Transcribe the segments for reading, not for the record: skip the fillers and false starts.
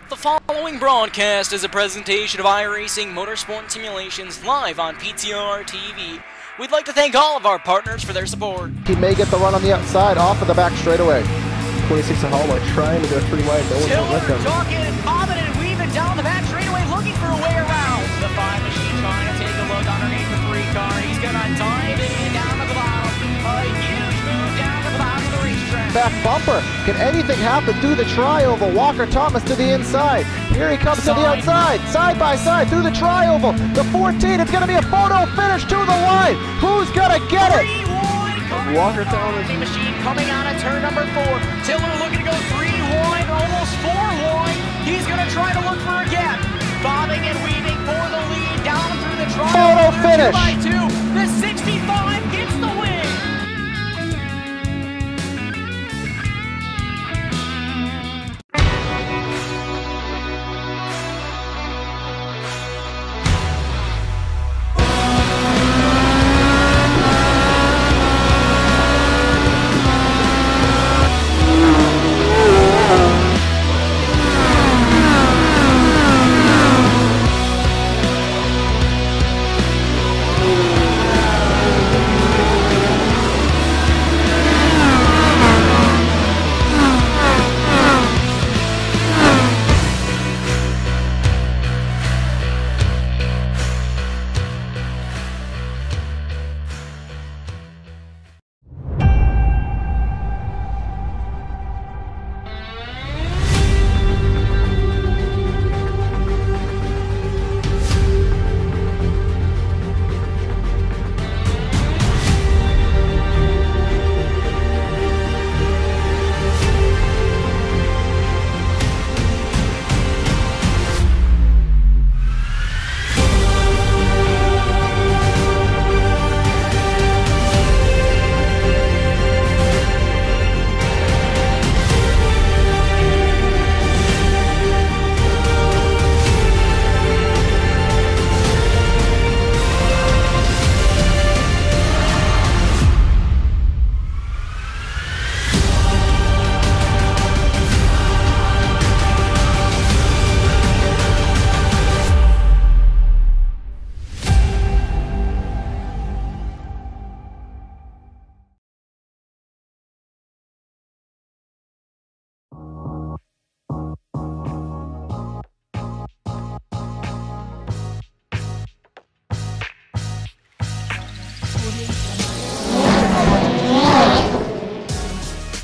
The following broadcast is a presentation of iRacing Motorsport Simulations live on PTR TV. We'd like to thank all of our partners for their support. He may get the run on the outside, off of the back straightaway. 26 and Hallmark trying to go 3 wide. No one's with him. Talking and bobbing and weaving down the back straightaway, looking for a way around. The 5 machine trying to take a look underneath the 3 car. He's gonna dive in down to the bottom. A huge move down to the bottom of the racetrack. Back bumper. Can anything happen through the tri-oval? Walker Thomas to the inside. Here he comes to the outside. Side by side through the tri-oval. The 14. It's going to be a photo finish to the line. Who's going to get it? Walker Thomas. Machine coming out of turn number 4. Tiller looking to go 3 wide, almost 4 wide. He's going to try to look for a gap. Bobbing and weaving for the lead down through the tri-oval. Photo finish. 2 by 2. The 65 gets the win.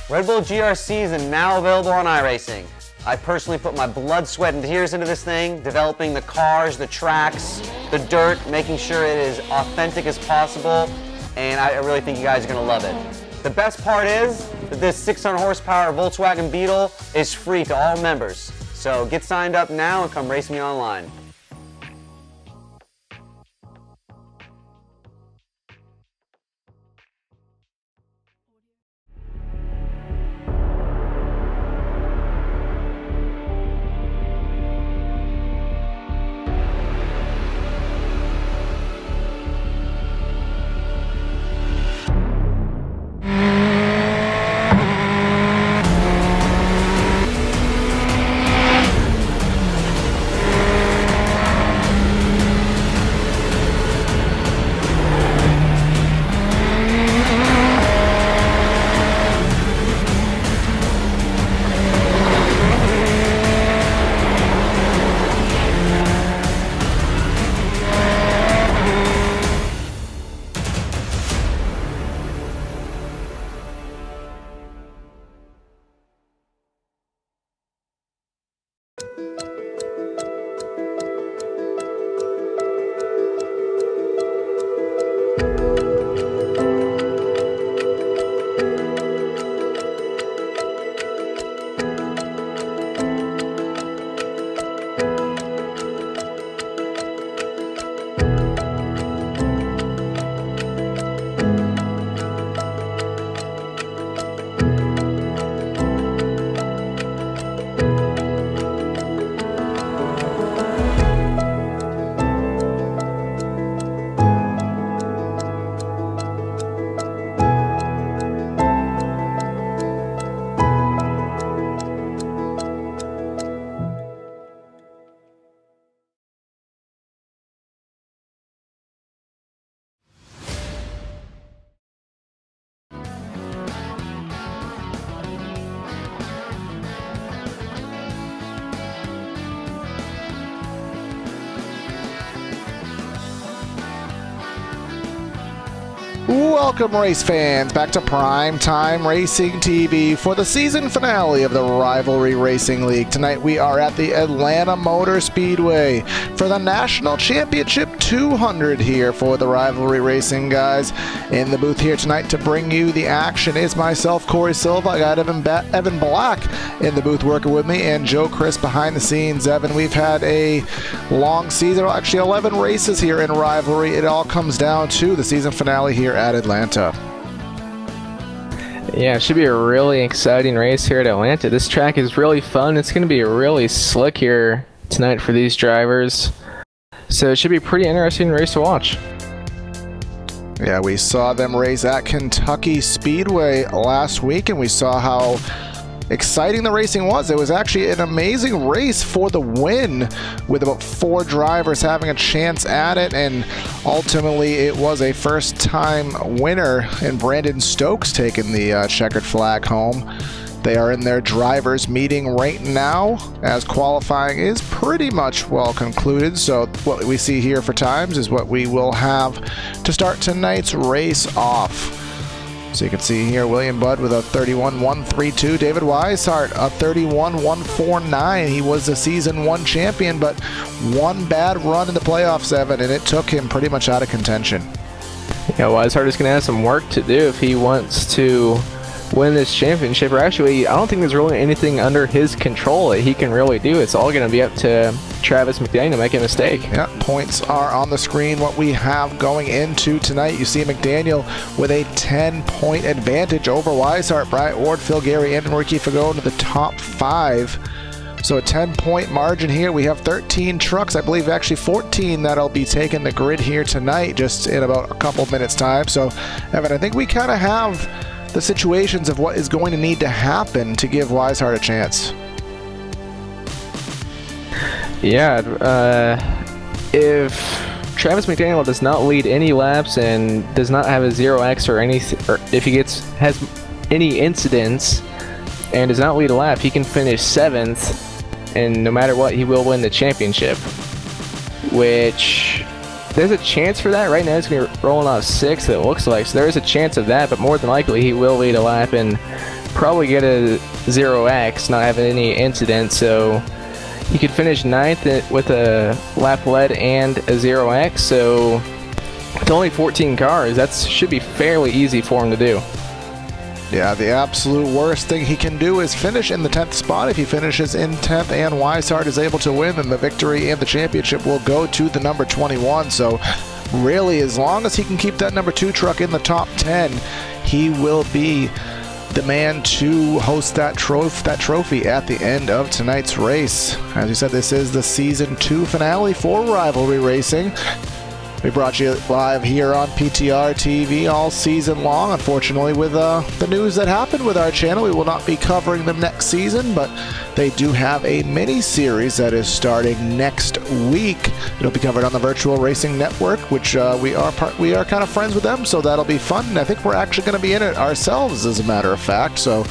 Red Bull GRCs are now available on iRacing. I personally put my blood, sweat, and tears into this thing, developing the cars, the tracks, the dirt, making sure it is authentic as possible, and I really think you guys are going to love it. The best part is that this 600 horsepower Volkswagen Beetle is free to all members. So get signed up now and come race me online. Welcome, race fans, back to Prime Time Racing TV for the season finale of the Rivalry Racing League. Tonight we are at the Atlanta Motor Speedway for the National Championship 200 here for the Rivalry Racing guys. In the booth here tonight to bring you the action is myself, Corey Silva. I got Evan Black in the booth working with me, and Joe Chris behind the scenes. Evan, we've had a long season, actually 11 races here in Rivalry. It all comes down to the season finale here at Atlanta. Yeah, it should be a really exciting race here at Atlanta. This track is really fun. It's going to be really slick here tonight for these drivers. So it should be a pretty interesting race to watch. Yeah, we saw them race at Kentucky Speedway last week, and we saw how exciting the racing was. It was actually an amazing race for the win, with about 4 drivers having a chance at it, and ultimately it was a first-time winner in Brandon Stokes taking the checkered flag home. They are in their drivers meeting right now, as qualifying is pretty much well concluded. So what we see here for times is what we will have to start tonight's race off. So you can see here William Budd with a 31.132. David Weishart a 31.149. He was the season 1 champion, but one bad run in the playoffs, Evan, and it took him pretty much out of contention. Yeah, Weishart is going to have some work to do if he wants to win this championship. Or actually, I don't think there's really anything under his control that he can really do. It's all going to be up to Travis McDaniel making a mistake. Yeah, points are on the screen. What we have going into tonight, you see McDaniel with a 10-point advantage over Weishart, Bryant Ward, Phil Gary, and Enrique Fagon to the top 5. So a 10-point margin here. We have 13 trucks, I believe actually 14 that'll be taking the grid here tonight just in about a couple minutes time. So Evan, I think we kind of have the situations of what is going to need to happen to give Weishart a chance. Yeah, if Travis McDaniel does not lead any laps and does not have a 0x or if he has any incidents and does not lead a lap, he can finish 7th, and no matter what, he will win the championship. Which there's a chance for that. Right now it's going to be rolling off 6th, it looks like, so there is a chance of that, but more than likely he will lead a lap and probably get a 0x, not having any incidents, so he could finish 9th with a lap led and a 0x, so with only 14 cars, that should be fairly easy for him to do. Yeah, the absolute worst thing he can do is finish in the 10th spot. If he finishes in 10th and Weishart is able to win, then the victory and the championship will go to the number 21. So really, as long as he can keep that number 2 truck in the top 10, he will be the man to host that trophy at the end of tonight's race. As you said, this is the season 2 finale for Rivalry Racing. We brought you live here on PTR TV all season long. Unfortunately, with the news that happened with our channel, we will not be covering them next season, but they do have a mini-series that is starting next week. It'll be covered on the Virtual Racing Network, which we are kind of friends with them, so that'll be fun. And I think we're actually going to be in it ourselves, as a matter of fact. So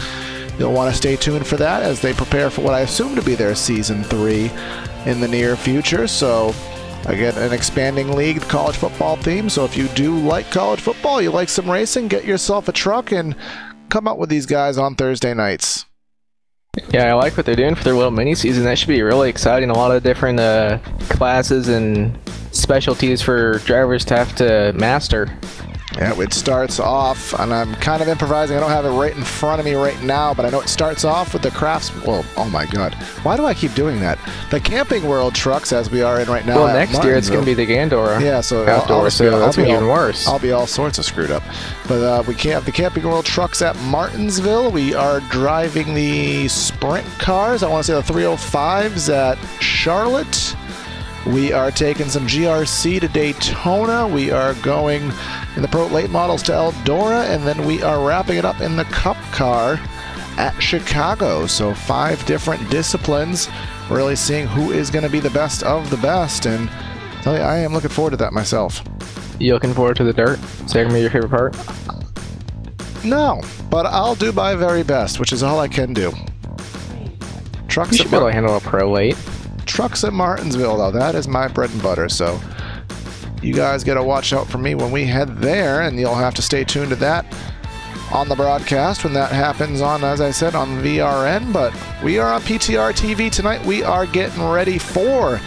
you'll want to stay tuned for that as they prepare for what I assume to be their season 3 in the near future. So again, an expanding league, college football theme. So if you do like college football, you like some racing, get yourself a truck and come out with these guys on Thursday nights. Yeah, I like what they're doing for their little mini season. That should be really exciting. A lot of different classes and specialties for drivers to have to master. Yeah, it starts off, and I'm kind of improvising. I don't have it right in front of me right now, but I know it starts off with the crafts. Well, oh my God, why do I keep doing that? The Camping World trucks, as we are in right now. Well, next year it's going to be the Gandora. Yeah, so outdoor, so that's even worse. I'll be all sorts of screwed up. But we have the Camping World trucks at Martinsville. We are driving the sprint cars. I want to say the 305s at Charlotte. We are taking some GRC to Daytona. We are going in the Pro late models to Eldora, and then we are wrapping it up in the Cup car at Chicago. So 5 different disciplines, really seeing who is going to be the best of the best, and I tell you, I am looking forward to that myself. You looking forward to the dirt? Is that going to be your favorite part? No, but I'll do my very best, which is all I can do. Trucks you should be able to handle a Pro late. Trucks at Martinsville, though, that is my bread and butter, so you guys got to watch out for me when we head there, and you'll have to stay tuned to that on the broadcast when that happens on, as I said, on VRN. But we are on PTR TV tonight. We are getting ready for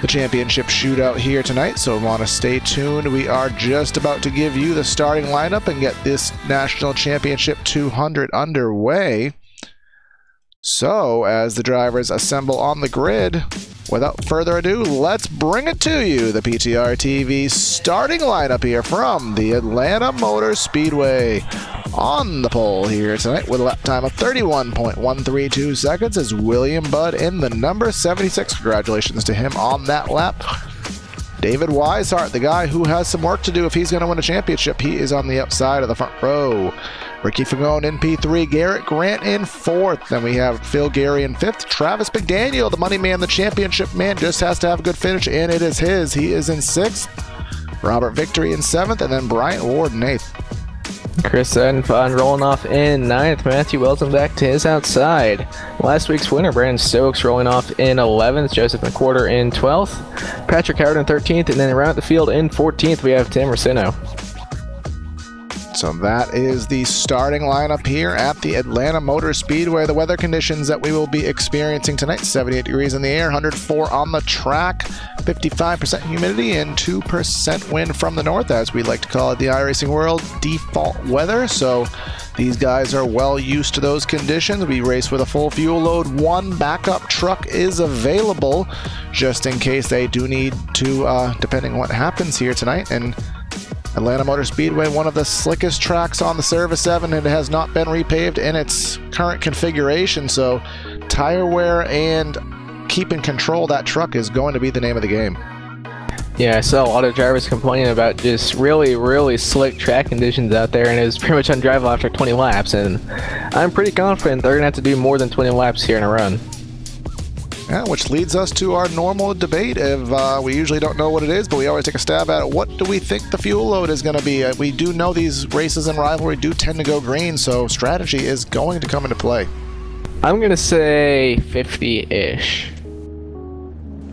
the championship shootout here tonight, so want to stay tuned. We are just about to give you the starting lineup and get this National Championship 200 underway. So, as the drivers assemble on the grid, without further ado, let's bring it to you. The PTR TV starting lineup here from the Atlanta Motor Speedway. On the pole here tonight with a lap time of 31.132 seconds is William Budd in the number 76. Congratulations to him on that lap. David Weishart, the guy who has some work to do if he's going to win a championship. He is on the outside of the front row. Ricky Fagone in P3, Garrett Grant in 4th. Then we have Phil Gary in 5th. Travis McDaniel, the money man, the championship man, just has to have a good finish, and it is his. He is in 6th. Robert Victory in 7th, and then Bryant Ward in 8th. Chris Edenfon rolling off in 9th. Matthew Wilson back to his outside. Last week's winner, Brandon Stokes, rolling off in 11th. Joseph McWhorter in 12th. Patrick Howard in 13th. And then around the field in 14th, we have Tim Racino. So that is the starting lineup here at the Atlanta Motor Speedway. The weather conditions that we will be experiencing tonight: 78 degrees in the air, 104 on the track, 55% humidity, and 2% wind from the north, as we like to call it, the iRacing world default weather. So these guys are well used to those conditions. We race with a full fuel load. One backup truck is available just in case they do need to, depending on what happens here tonight. And Atlanta Motor Speedway, one of the slickest tracks on the Service 7, and it has not been repaved in its current configuration, so tire wear and keeping control of that truck is going to be the name of the game. Yeah, I saw a lot of drivers complaining about just really slick track conditions out there, and it was pretty much undrivable after 20 laps, and I'm pretty confident they're going to have to do more than 20 laps here in a run. Yeah, which leads us to our normal debate. If we usually don't know what it is, but we always take a stab at it. What do we think the fuel load is going to be? We do know these races in Rivalry do tend to go green, so strategy is going to come into play. I'm going to say 50-ish.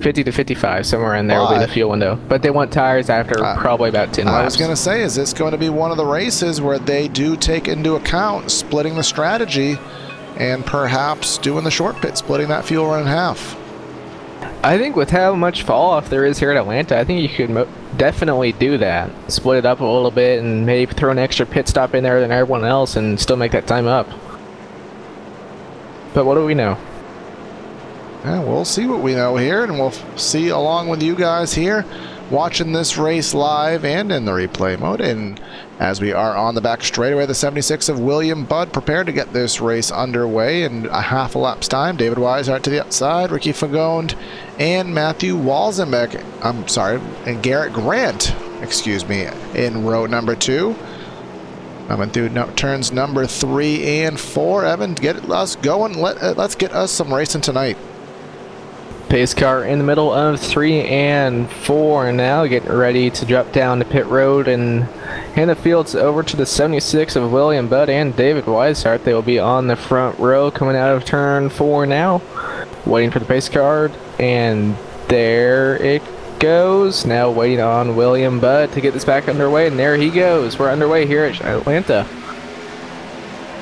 50 to 55, somewhere in there will be the fuel window. But they want tires after probably about 10 laps. I was going to say, is this going to be one of the races where they do take into account splitting the strategy and perhaps doing the short pit, splitting that fuel run in half? I think with how much fall off there is here at Atlanta, I think you could definitely do that. Split it up a little bit and maybe throw an extra pit stop in there than everyone else and still make that time up. But what do we know? Yeah, we'll see what we know here, and we'll see along with you guys here watching this race live and in the replay mode. And as we are on the back straightaway, the 76 of William Budd prepared to get this race underway in a half a lap's time. David Weishart to the outside, Ricky Fagone and Matthew Walzenbeck, and Garrett Grant, excuse me, in row number 2. Coming through turns number 3 and 4. Evan, get us going. Let's get us some racing tonight. Pace car in the middle of 3 and 4 now, getting ready to drop down to pit road and hand the fields over to the 76 of William Budd and David Weishart. They will be on the front row coming out of turn 4 now, waiting for the pace car, and there it goes. Now waiting on William Budd to get this back underway, and there he goes. We're underway here at Atlanta.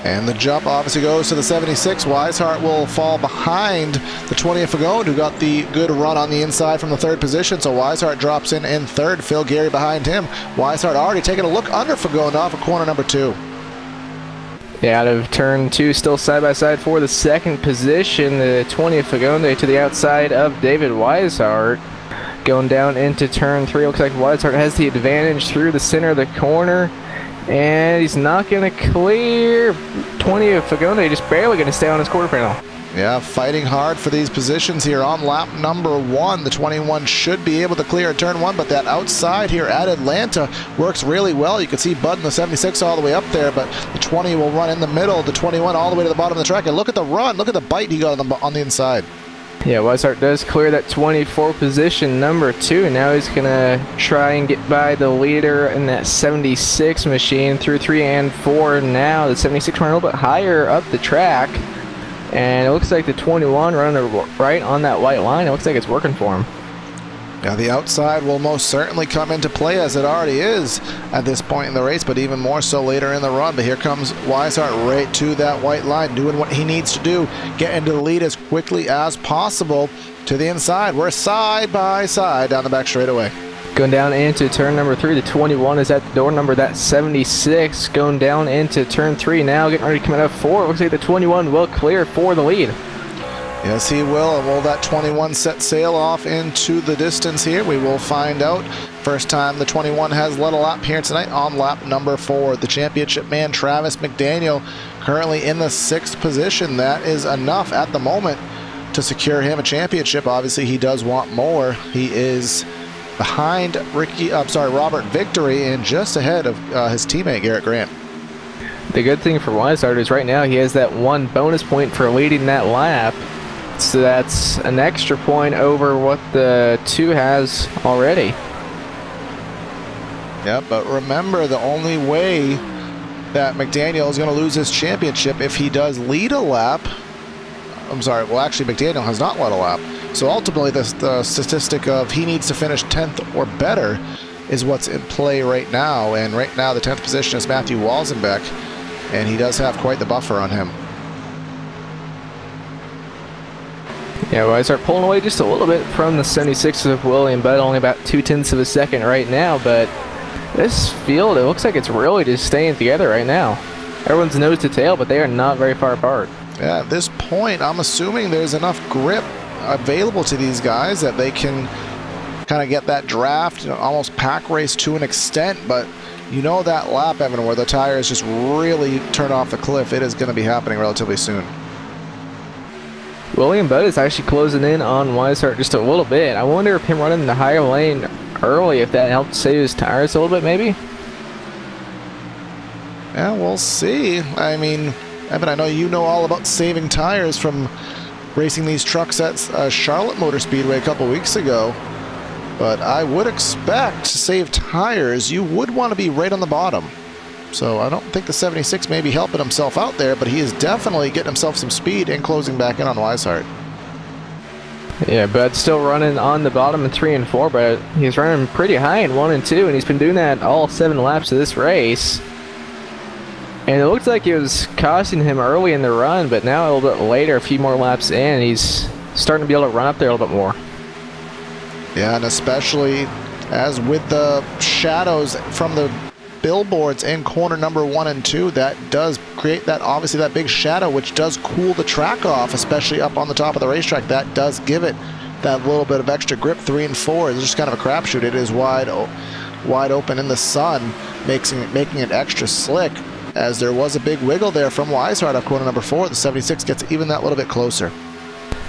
And the jump obviously goes to the 76. Weishart will fall behind the 20 of Fagone, who got the good run on the inside from the 3rd position. So Weishart drops in 3rd. Phil Gary behind him. Weishart already taking a look under Fagone off of corner number 2. Yeah, out of turn 2, still side by side for the 2nd position. The 20 of Fagone to the outside of David Weishart. Going down into turn 3. Looks like Weishart has the advantage through the center of the corner. And he's not going to clear 20 of Fagone, just barely going to stay on his quarter panel. Yeah, fighting hard for these positions here on lap number 1. The 21 should be able to clear at turn 1, but that outside here at Atlanta works really well. You can see Bud and the 76 all the way up there, but the 20 will run in the middle, the 21 all the way to the bottom of the track. And look at the run, look at the bite he got on the inside. Yeah, Weishart does clear that 24 position, number 2. Now he's going to try and get by the leader in that 76 machine through 3 and 4. Now the 76 running a little bit higher up the track. And it looks like the 21 running right on that white line. It looks like it's working for him. Yeah, the outside will most certainly come into play, as it already is at this point in the race, but even more so later in the run. But here comes Weishart right to that white line, doing what he needs to do, get into the lead as quickly as possible to the inside. We're side by side down the back straightaway. Going down into turn number 3, the 21 is at the door number, that 76. Going down into turn 3 now, getting ready to come out of 4. Looks like the 21 will clear for the lead. Yes, he will. And will that 21 set sail off into the distance here? We will find out. First time the 21 has led a lap here tonight on lap number 4. The championship man, Travis McDaniel, currently in the 6th position. That is enough at the moment to secure him a championship. Obviously, he does want more. He is behind Robert Victory and just ahead of his teammate, Garrett Grant. The good thing for Weishart is right now he has that 1 bonus point for leading that lap. So that's an extra point over what the 2 has already. Yeah, but remember, the only way that McDaniel is going to lose his championship if he does lead a lap. I'm sorry, well, actually, McDaniel has not led a lap. So ultimately, the statistic of he needs to finish 10th or better is what's in play right now. And right now, the 10th position is Matthew Walzenbeck, and he does have quite the buffer on him. Yeah, well, I start pulling away just a little bit from the 76 of William Budd, only about 0.2 of a second right now, but this field, it looks like it's really just staying together right now. Everyone's nose to tail, but they are not very far apart. Yeah, at this point, I'm assuming there's enough grip available to these guys that they can kind of get that draft, almost pack race to an extent, but you know that lap, Evan, where the tires just really turn off the cliff, it is going to be happening relatively soon. William Budd is actually closing in on Weishart just a little bit. I wonder if him running the higher lane early, if that helped save his tires a little bit, maybe? Yeah, we'll see. I mean, Evan, I know you know all about saving tires from racing these trucks at Charlotte Motor Speedway a couple weeks ago, but I would expect to save tires, you would want to be right on the bottom. So I don't think the 76 may be helping himself out there, but he is definitely getting himself some speed and closing back in on Weishart. Yeah, Bud's still running on the bottom in 3 and 4, but he's running pretty high in 1 and 2, and he's been doing that all 7 laps of this race. And it looks like it was costing him early in the run, but now a little bit later, a few more laps in, he's starting to be able to run up there a little bit more. Yeah, and especially as with the shadows from the billboards in corner number 1 and 2, that does create that, obviously, that big shadow, which does cool the track off, especially up on the top of the racetrack. That does give it that little bit of extra grip. 3 and 4 is just kind of a crapshoot. It is wide open in the sun, making it extra slick, as there was a big wiggle there from Weishart up corner number 4. The 76 gets even that little bit closer.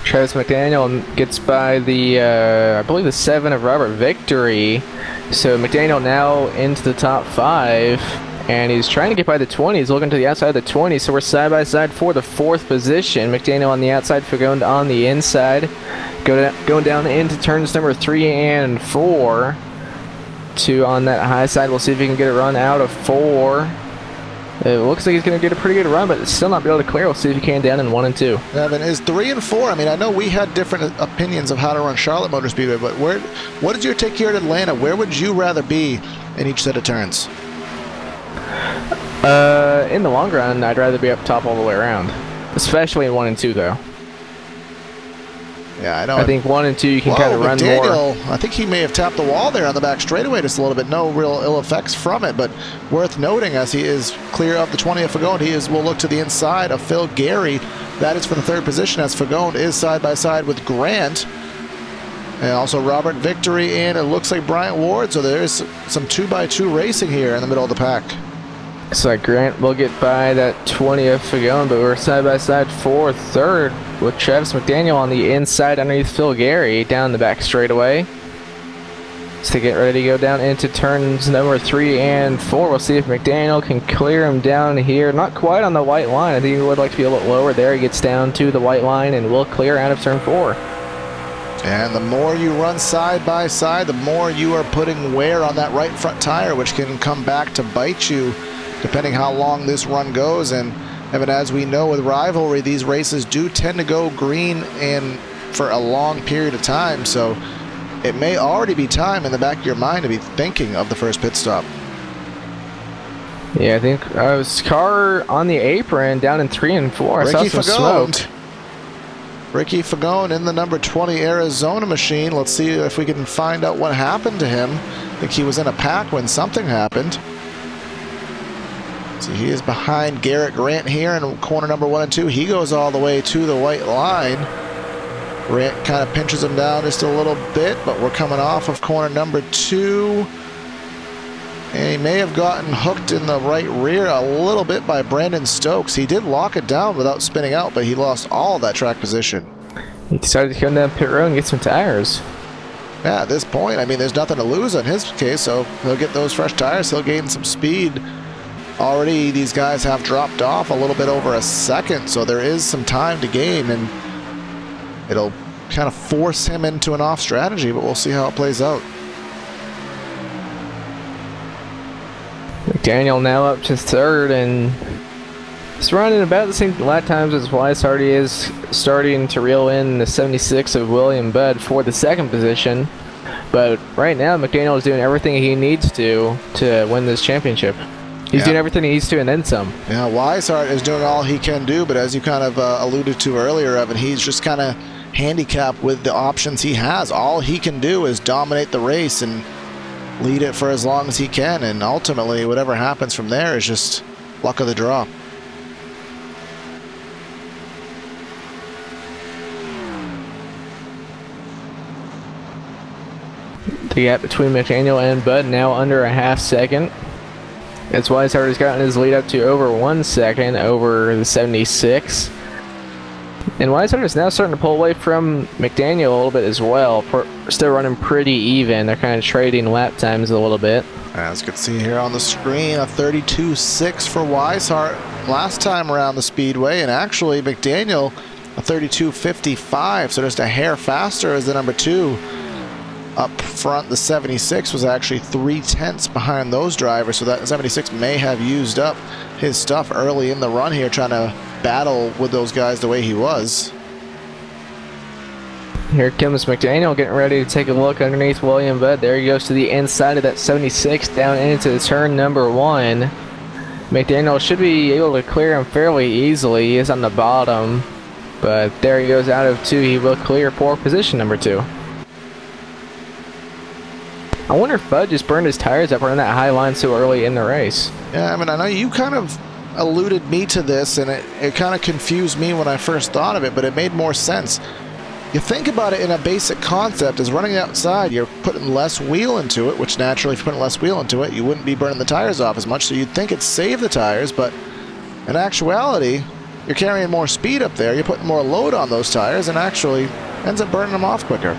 Travis McDaniel gets by the, I believe, the 7 of Robert Victory. So McDaniel now into the top 5, and he's trying to get by the 20. He's looking to the outside of the 20, so we're side by side for the 4th position. McDaniel on the outside, Fagone on the inside. Going down into turns number 3 and 4. 2 on that high side. We'll see if he can get a run out of 4. It looks like he's going to get a pretty good run, but still not be able to clear. We'll see if he can down in 1 and 2. Evan, is 3 and 4? I mean, I know we had different opinions of how to run Charlotte Motor Speedway, but what is your take here at Atlanta? Where would you rather be in each set of turns? In the long run, I'd rather be up top all the way around, especially in 1 and 2, though. Yeah, I know. I think 1 and 2 you can kind of run more. I think he may have tapped the wall there on the back straightaway just a little bit. No real ill effects from it, but worth noting, as he is clear of the 20 of Fagone, will look to the inside of Phil Gary. That is for the 3rd position, as Fagone is side by side with Grant. And also Robert Victory, and it looks like Bryant Ward. So there's some 2x2 racing here in the middle of the pack. So like Grant will get by that 20th Fagone, but we're side by side for 3rd with Travis McDaniel on the inside underneath Phil Gary down the back straightaway. So get ready to go down into turns number 3 and 4. We'll see if McDaniel can clear him down here. Not quite on the white line. I think he would like to be a little lower there. He gets down to the white line and will clear out of turn 4. And the more you run side by side, the more you are putting wear on that right front tire, which can come back to bite you depending how long this run goes. And Evan, as we know with Rivalry, these races do tend to go green and for a long period of time. So it may already be time in the back of your mind to be thinking of the first pit stop. Yeah, I think I was car on the apron down in 3 and 4. I saw some smoke. Ricky Fagone in the number 20 Arizona machine. Let's see if we can find out what happened to him. I think he was in a pack when something happened. So he is behind Garrett Grant here in corner number 1 and 2. He goes all the way to the white line. Grant kind of pinches him down just a little bit, but we're coming off of corner number 2. And he may have gotten hooked in the right rear a little bit by Brandon Stokes. He did lock it down without spinning out, but he lost all of that track position. He decided to come down pit road and get some tires. Yeah, at this point, I mean, there's nothing to lose in his case, so he'll get those fresh tires. He'll gain some speed. Already, these guys have dropped off a little bit over a second, so there is some time to gain, and it'll kind of force him into an off strategy, but we'll see how it plays out. McDaniel now up to 3rd, and he's running about the same lap times as Weishart. Is starting to reel in the 76 of William Budd for the 2nd position. But right now, McDaniel is doing everything he needs to win this championship. He's doing everything he needs to and then some. Yeah, Weishart is doing all he can do, but as you kind of alluded to earlier, Evan, he's just kind of handicapped with the options he has. All he can do is dominate the race and lead it for as long as he can, and ultimately whatever happens from there is just luck of the draw. The gap between McDaniel and Budd now under a half second. That's why Weishart has gotten his lead up to over 1 second over the 76. And Weishart is now starting to pull away from McDaniel a little bit as well. Still running pretty even. They're kind of trading lap times a little bit. As you can see here on the screen, a 32.6 for Weishart last time around the speedway, and actually McDaniel a 32.55, so just a hair faster as the number 2. Up front, the 76 was actually 3/10 behind those drivers, so that 76 may have used up his stuff early in the run here, trying to battle with those guys the way he was. Here comes McDaniel getting ready to take a look underneath William Budd. There he goes to the inside of that 76 down into turn number 1. McDaniel should be able to clear him fairly easily. He is on the bottom, but there he goes out of 2. He will clear for position number 2. I wonder if Bud just burned his tires up running that high line so early in the race. Yeah, I mean, I know you kind of alluded me to this, and it kind of confused me when I first thought of it, but it made more sense. You think about it in a basic concept, is running outside, you're putting less wheel into it, which naturally if you're putting less wheel into it, you wouldn't be burning the tires off as much, so you'd think it'd save the tires, but in actuality, you're carrying more speed up there, you're putting more load on those tires, and actually ends up burning them off quicker.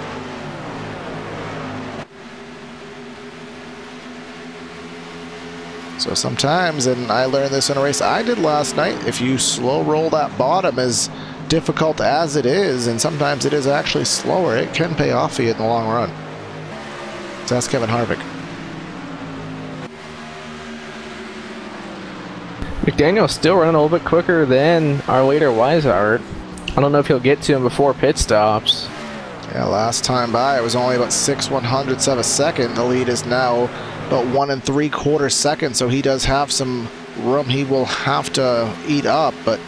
So sometimes, and I learned this in a race I did last night, if you slow roll that bottom, as difficult as it is, and sometimes it is actually slower, it can pay off for you in the long run. So that's Kevin Harvick. McDaniel's still running a little bit quicker than our leader Weishart. I don't know if he'll get to him before pit stops. Yeah, last time by it was only about 6/100ths of a second. The lead is now about 1 3/4 seconds, so he does have some room he will have to eat up, but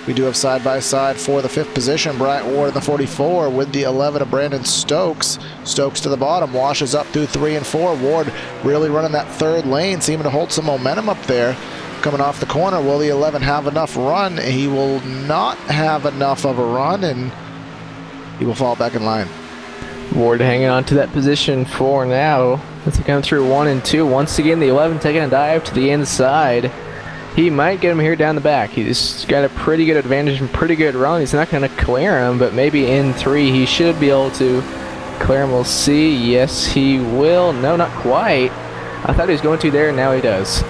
we do have side by side for the 5th position. Bryant Ward in the 44 with the 11 of Brandon Stokes. Stokes to the bottom, washes up through 3 and 4. Ward really running that 3rd lane, seeming to hold some momentum up there. Coming off the corner, will the 11 have enough run? He will not have enough of a run, and he will fall back in line. Ward hanging on to that position for now. As he comes through 1 and 2. Once again, the 11 taking a dive to the inside. He might get him here down the back. He's got a pretty good advantage and pretty good run. He's not going to clear him, but maybe in 3 he should be able to clear him. We'll see. Yes, he will. No, not quite. I thought he was going to there, and now he does.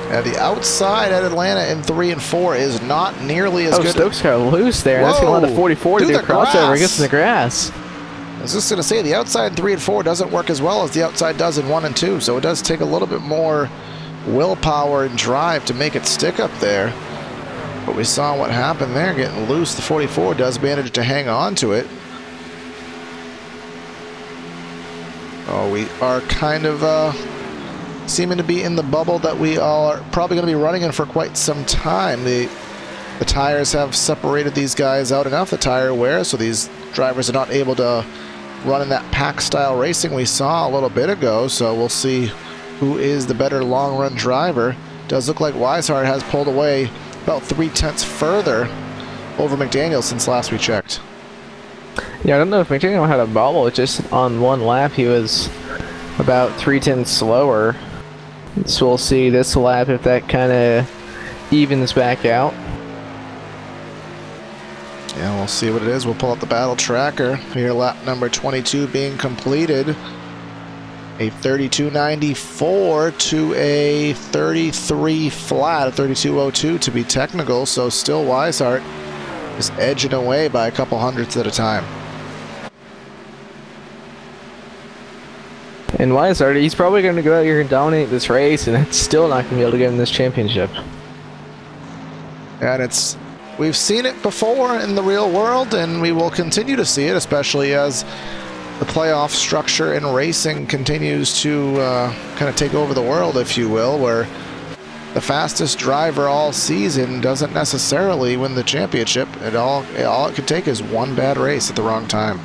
Yeah, the outside at Atlanta in 3 and 4 is not nearly as good. Stokes got loose there. That's going to allow the 44 to do a crossover. He gets in the grass. I was just going to say, the outside in 3 and 4 doesn't work as well as the outside does in 1 and 2, so it does take a little bit more willpower and drive to make it stick up there. But we saw what happened there, getting loose. The 44 does manage to hang on to it. So we are kind of seeming to be in the bubble that we are probably going to be running in for quite some time. The tires have separated these guys out enough, the tire wear, so these drivers are not able to run in that pack style racing we saw a little bit ago. So we'll see who is the better long run driver. Does look like Weishart has pulled away about 3/10 further over McDaniel since last we checked. Yeah, I don't know if McDaniel had a bobble. Just on one lap he was about 3/10 slower. So we'll see this lap if that kind of evens back out. Yeah, we'll see what it is. We'll pull up the battle tracker here. Lap number 22 being completed. A 32.94 to a 33 flat, a 32.02 to be technical. So still Weishart is edging away by a couple hundredths at a time. And Weishart, he's probably going to go out here and dominate this race, and it's still not going to be able to give him this championship. And we've seen it before in the real world, and we will continue to see it, especially as the playoff structure in racing continues to kind of take over the world, if you will, where the fastest driver all season doesn't necessarily win the championship. All it could take is one bad race at the wrong time.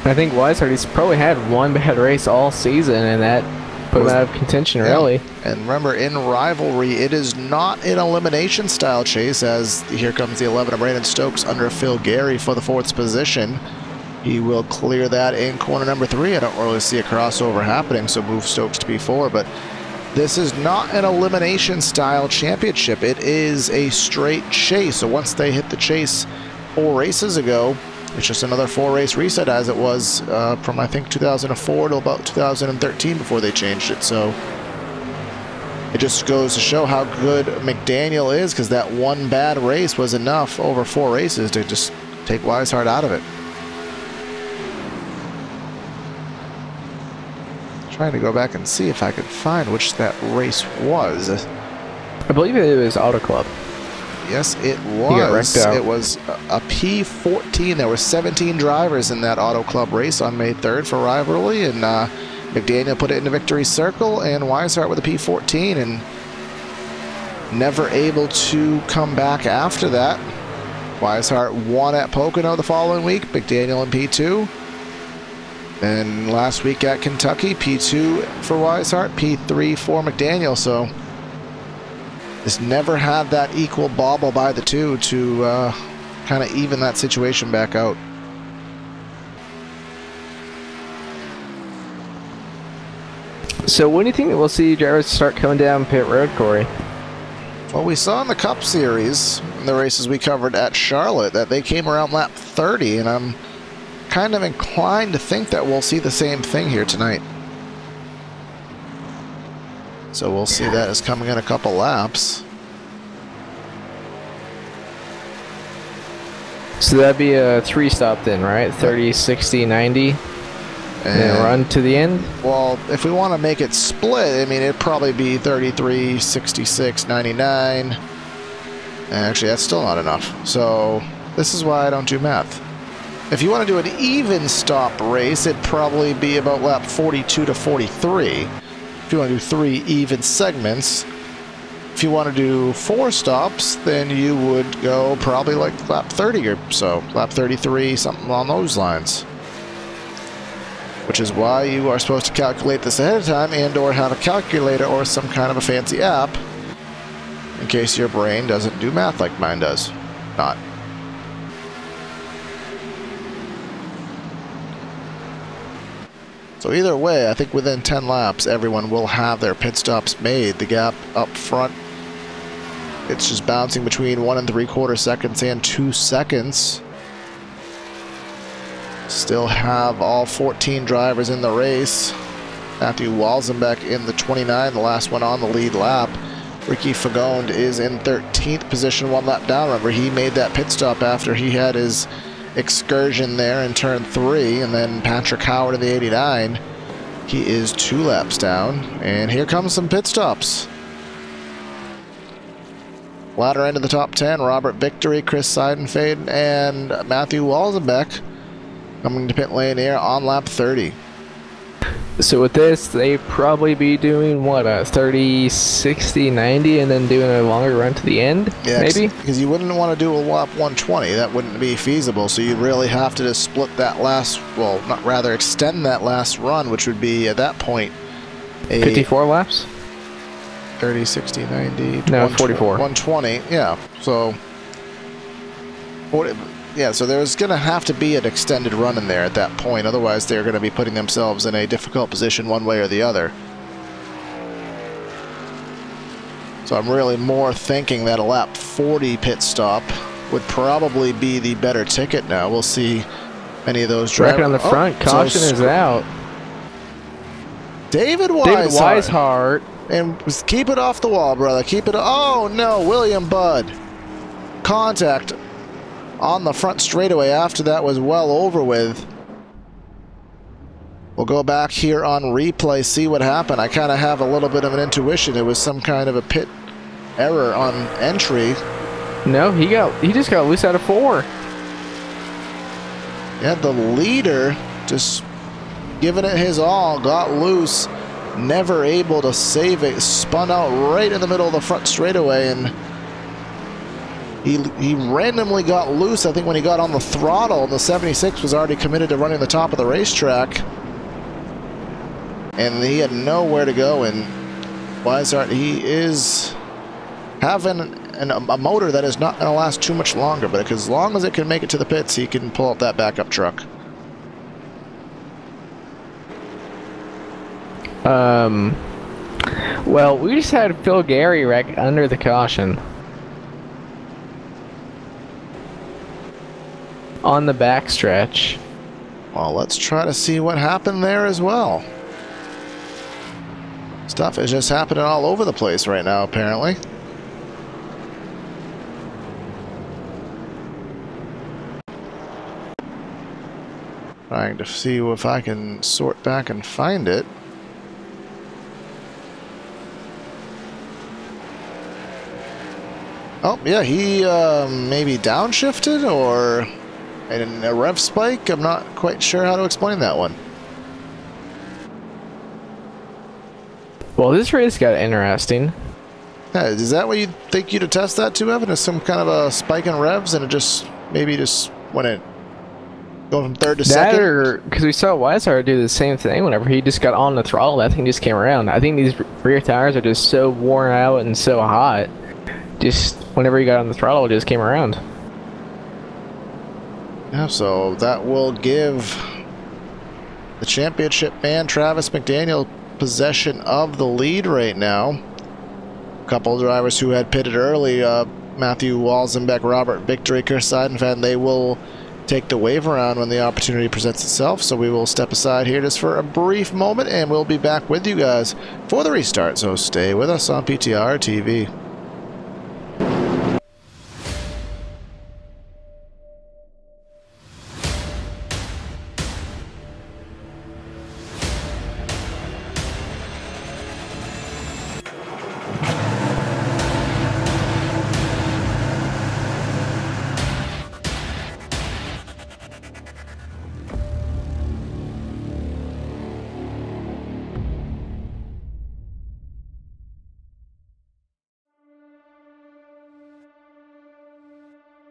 I think Weishart, he's probably had one bad race all season, and that put him out of contention, really. And remember, in Rivalry, it is not an elimination style chase, as here comes the 11 of Brandon Stokes under Phil Gary for the 4th position. He will clear that in corner number 3. I don't really see a crossover happening, so move Stokes to P4, but this is not an elimination style championship. It is a straight chase. So once they hit the chase 4 races ago, it's just another 4-race reset, as it was from, I think, 2004 to about 2013 before they changed it. So it just goes to show how good McDaniel is, because that one bad race was enough over 4 races to just take Weishart out of it. Trying to go back and see if I could find which that race was. I believe it was Auto Club. Yes, it was. He got wrecked out. It was a P14. There were 17 drivers in that Auto Club race on May 3rd for Rivalry, and McDaniel put it into victory circle, and Weishart with a P14, and never able to come back after that. Weishart won at Pocono the following week, McDaniel in P2. And last week at Kentucky, P2 for Weishart, P3 for McDaniel. So just never had that equal bobble by the two to kind of even that situation back out. So when do you think that we'll see drivers start coming down pit road, Corey? Well, we saw in the Cup Series, in the races we covered at Charlotte, that they came around lap 30, and I'm kind of inclined to think that we'll see the same thing here tonight. So we'll see that as coming in a couple laps. So that'd be a 3-stop then, right? 30, 60, 90, and then run to the end? Well, if we want to make it split, I mean, it'd probably be 33, 66, 99. And actually, that's still not enough. So this is why I don't do math. If you want to do an even stop race, it'd probably be about lap 42 to 43. If you want to do 3 even segments. If you want to do 4 stops, then you would go probably like lap 30 or so. Lap 33, something along those lines. Which is why you are supposed to calculate this ahead of time, and or have a calculator or some kind of a fancy app, in case your brain doesn't do math like mine does. Not. So either way, I think within 10 laps, everyone will have their pit stops made. The gap up front, it's just bouncing between 1 3/4 seconds and 2 seconds. Still have all 14 drivers in the race. Matthew Walzenbeck in the 29, the last one on the lead lap. Ricky Fagond is in 13th position, 1 lap down. Remember, he made that pit stop after he had his excursion there in turn 3, and then Patrick Howard in the 89. He is 2 laps down, and here comes some pit stops. Latter end of the top 10, Robert Victory, Chris Seidenfeld, and Matthew Walzenbeck. coming to pit lane here on lap 30. So with this, they'd probably be doing what, a 30, 60, 90, and then doing a longer run to the end, Yeah, maybe? because you wouldn't want to do a lap 120. That wouldn't be feasible. So you'd really have to just split that last, well, not rather extend that last run, which would be at that point a 54 laps? 30, 60, 90, No, 44. 120. Yeah. So, yeah, so there's going to have to be an extended run in there at that point. Otherwise, they're going to be putting themselves in a difficult position one way or the other. So I'm really more thinking that a lap 40 pit stop would probably be the better ticket now. We'll see any of those drivers. Bracket on the front, caution is out. David Weishart. And keep it off the wall, brother. Keep it. Oh, no, William Budd. Contact on the front straightaway after that was well over with. We'll go back here on replay, see what happened. I kind of have a little bit of an intuition. It was some kind of a pit error on entry. No, he just got loose out of 4. Yeah, the leader just giving it his all, got loose, never able to save it, spun out right in the middle of the front straightaway, and he randomly got loose, I think, when he got on the throttle, and the 76 was already committed to running the top of the racetrack. And he had nowhere to go, and Weishart, he is having a motor that is not going to last too much longer, but as long as it can make it to the pits, he can pull out that backup truck. Well, we just had Phil Gary wreck under the caution. On the backstretch. Well, let's try to see what happened there as well. Stuff is just happening all over the place right now, apparently. Trying to see if I can sort back and find it. Oh, yeah, he maybe downshifted or in a rev spike. I'm not quite sure how to explain that one. Well, this race got interesting. Yeah, is that what you think you'd attest that to, Evan? Is some kind of a spike in revs and it just maybe just when it going from third to second? Or because we saw Weishart do the same thing whenever he just got on the throttle, that thing just came around. I think these rear tires are just so worn out and so hot. Just whenever he got on the throttle, it just came around. Yeah, so that will give the championship man, Travis McDaniel, possession of the lead right now. A couple of drivers who had pitted early, Matthew Walzenbeck, Robert Victory, Chris Seidenfeld, they will take the wave around when the opportunity presents itself. So we will step aside here just for a brief moment, and we'll be back with you guys for the restart. So stay with us on PTR TV.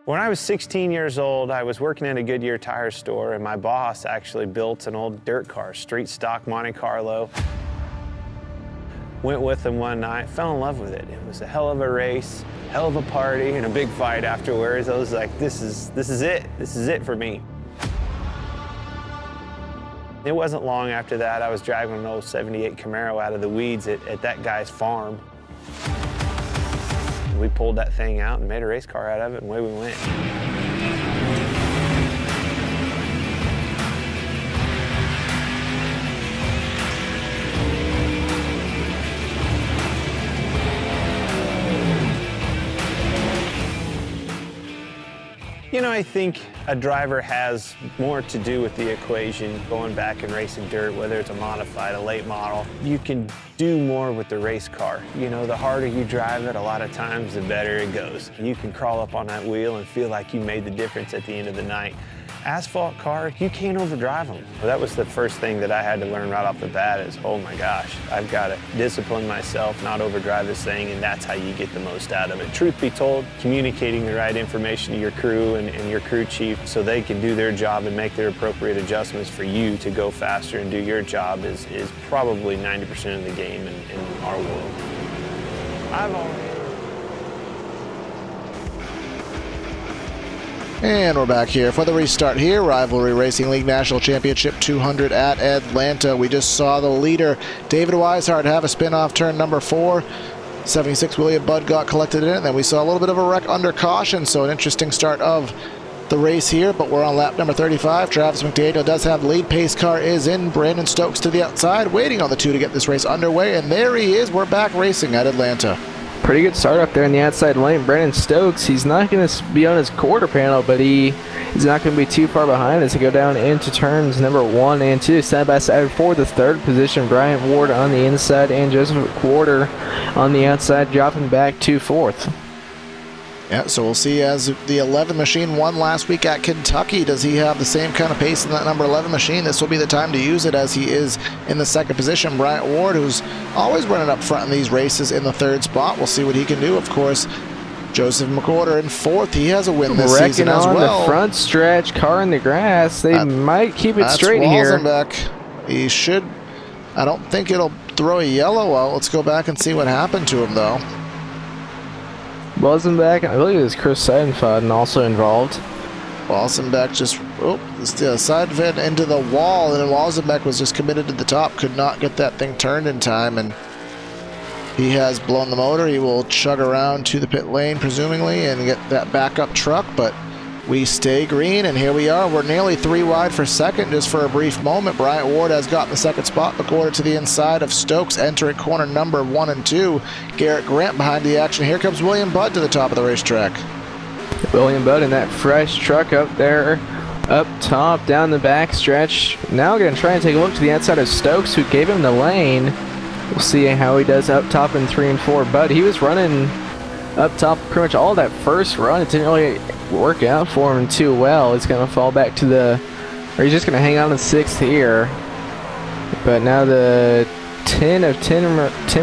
When I was 16 years old, I was working at a Goodyear tire store, and my boss actually built an old dirt car, street stock Monte Carlo. Went with him one night, fell in love with it. It was a hell of a race, hell of a party, and a big fight afterwards. I was like, this is it. This is it for me. It wasn't long after that, I was driving an old 78 Camaro out of the weeds at that guy's farm. We pulled that thing out and made a race car out of it, and away we went. You know, I think a driver has more to do with the equation going back and racing dirt, whether it's a modified, a late model. You can do more with the race car. You know, the harder you drive it, a lot of times, the better it goes. You can crawl up on that wheel and feel like you made the difference at the end of the night. asphalt car, you can't overdrive them. Well, that was the first thing that I had to learn right off the bat is, oh my gosh, I've got to discipline myself, not overdrive this thing, and that's how you get the most out of it. Truth be told, communicating the right information to your crew and your crew chief so they can do their job and make their appropriate adjustments for you to go faster and do your job is probably 90% of the game in our world. And we're back here for the restart here. Rivalry Racing League National Championship 200 at Atlanta. We just saw the leader, David Weishart, have a spin-off turn number 4. 76 William Budd got collected in it. And then we saw a little bit of a wreck under caution. So an interesting start of the race here. But we're on lap number 35. Travis McDaniel does have the lead. Pace car is in. Brandon Stokes to the outside, waiting on the 2 to get this race underway. And there he is. We're back racing at Atlanta. Pretty good start up there in the outside lane. Brandon Stokes, he's not going to be on his quarter panel, but he's not going to be too far behind as he go down into turns number 1 and 2. Side by side for the 3rd position. Bryant Ward on the inside and Joseph Quarter on the outside, dropping back to 4th. Yeah, so we'll see as the 11 machine won last week at Kentucky. Does he have the same kind of pace in that number 11 machine? This will be the time to use it as he is in the 2nd position. Bryant Ward, who's always running up front in these races, in the 3rd spot. We'll see what he can do, of course. Joseph McWhorter in 4th. He has a win this season as well. The front stretch, car in the grass. They might keep it straight here. He should. I don't think it'll throw a yellow out. Let's go back and see what happened to him, though. Walzenbeck, I believe it was Chris Seidenfaden also involved. Walzenbeck just side fed into the wall, and then Walzenbeck was just committed to the top, could not get that thing turned in time, and he has blown the motor. He will chug around to the pit lane, presumably, and get that backup truck, but we stay green, and here we are. We're nearly 3 wide for 2nd just for a brief moment. Bryant Ward has gotten the 2nd spot, McWhorter to the inside of Stokes, entering corner number 1 and 2. Garrett Grant behind the action. Here comes William Budd to the top of the racetrack. William Budd in that fresh truck up there, up top, down the back stretch. Now we're going to try and take a look to the outside of Stokes, who gave him the lane. We'll see how he does up top in 3 and 4. Budd, he was running up top pretty much all that first run. It didn't really work out for him too well. He's going to fall back to or he's just going to hang on to 6th here. But now the 10 of Tim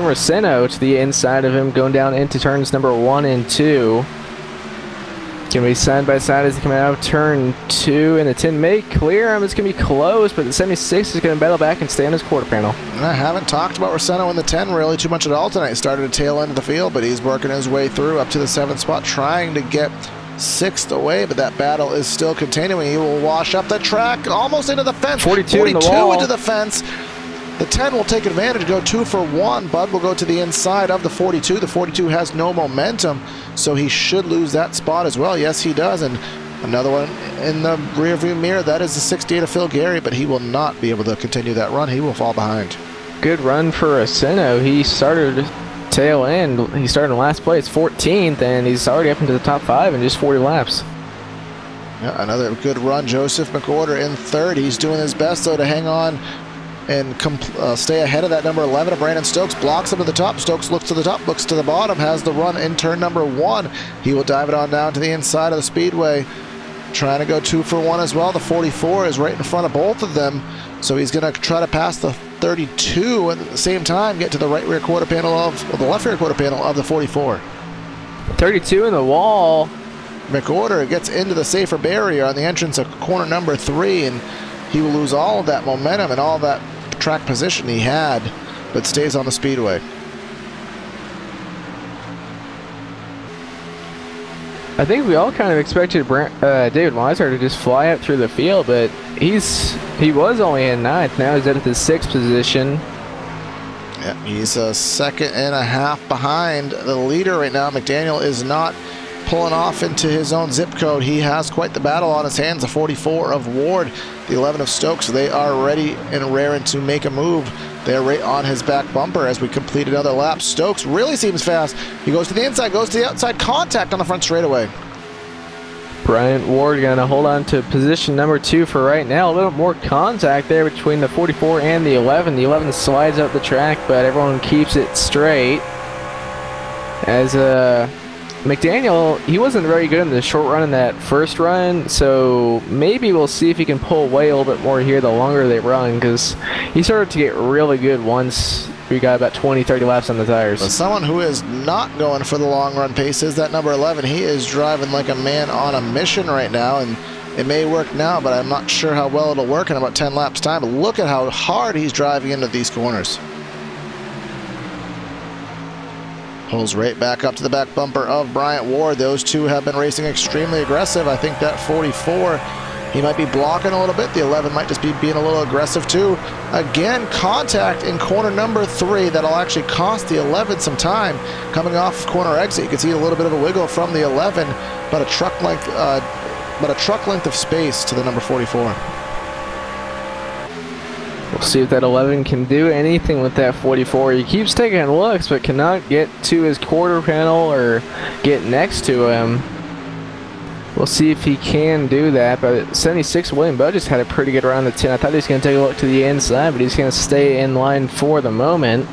Roseno to the inside of him, going down into turns number 1 and 2. Going to be side by side as they come out of turn 2, and the 10 may clear him. It's going to be close, but the 76 is going to battle back and stay on his quarter panel. And I haven't talked about Roseno in the 10 really too much at all tonight. Started a tail end of the field, but he's working his way through up to the 7th spot, trying to get 6th away, but that battle is still continuing. He will wash up the track, almost into the fence. 42 in the wall. Into the fence. The 10 will take advantage, go 2 for 1. Budd will go to the inside of the 42. The 42 has no momentum, so he should lose that spot as well. Yes, he does. And another one in the rearview mirror. That is the 68 of Phil Gary, but he will not be able to continue that run. He will fall behind. Good run for Roseno. He started tail end. He started in last place, 14th, and he's already up into the top 5 in just 40 laps. Yeah, another good run. Joseph McWhorter in 3rd. He's doing his best, though, to hang on and stay ahead of that number 11 of Brandon Stokes. Blocks him to the top. Stokes looks to the top, looks to the bottom, has the run in turn number 1. He will dive it on down to the inside of the speedway, trying to go 2 for 1 as well. The 44 is right in front of both of them, so he's going to try to pass the 32 and at the same time get to the right rear quarter panel of, or the left rear quarter panel of the 44. 32 in the wall. McWhorter gets into the safer barrier on the entrance of corner number 3, and he will lose all of that momentum and all that track position he had, but stays on the speedway. I think we all kind of expected David Weishart to just fly up through the field, but he was only in 9th. Now he's at the 6th position. Yeah, he's a 2.5 seconds behind the leader right now. McDaniel is not pulling off into his own zip code. He has quite the battle on his hands. The 44 of Ward, the 11 of Stokes, they are ready and raring to make a move. They're right on his back bumper as we complete another lap. Stokes really seems fast. He goes to the inside, goes to the outside, contact on the front straightaway. Bryant Ward going to hold on to position number 2 for right now. A little more contact there between the 44 and the 11. The 11 slides up the track, but everyone keeps it straight. As McDaniel, he wasn't very good in the short run in that first run, so maybe we'll see if he can pull away a little bit more here the longer they run, because he started to get really good once we got about 20-30 laps on the tires. But someone who is not going for the long run pace is that number 11. He is driving like a man on a mission right now, and it may work now, but I'm not sure how well it'll work in about 10 laps time. But look at how hard he's driving into these corners. Pulls right back up to the back bumper of Bryant Ward. Those two have been racing extremely aggressive. I think that 44, he might be blocking a little bit. The 11 might just be being a little aggressive too. Again, contact in corner number 3. That'll actually cost the 11 some time. Coming off corner exit, you can see a little bit of a wiggle from the 11, but a truck length of space to the number 44. We'll see if that 11 can do anything with that 44. He keeps taking looks, but cannot get to his quarter panel or get next to him. We'll see if he can do that. But 76, William Budd just had a pretty good round of 10. I thought he was going to take a look to the inside, but he's going to stay in line for the moment.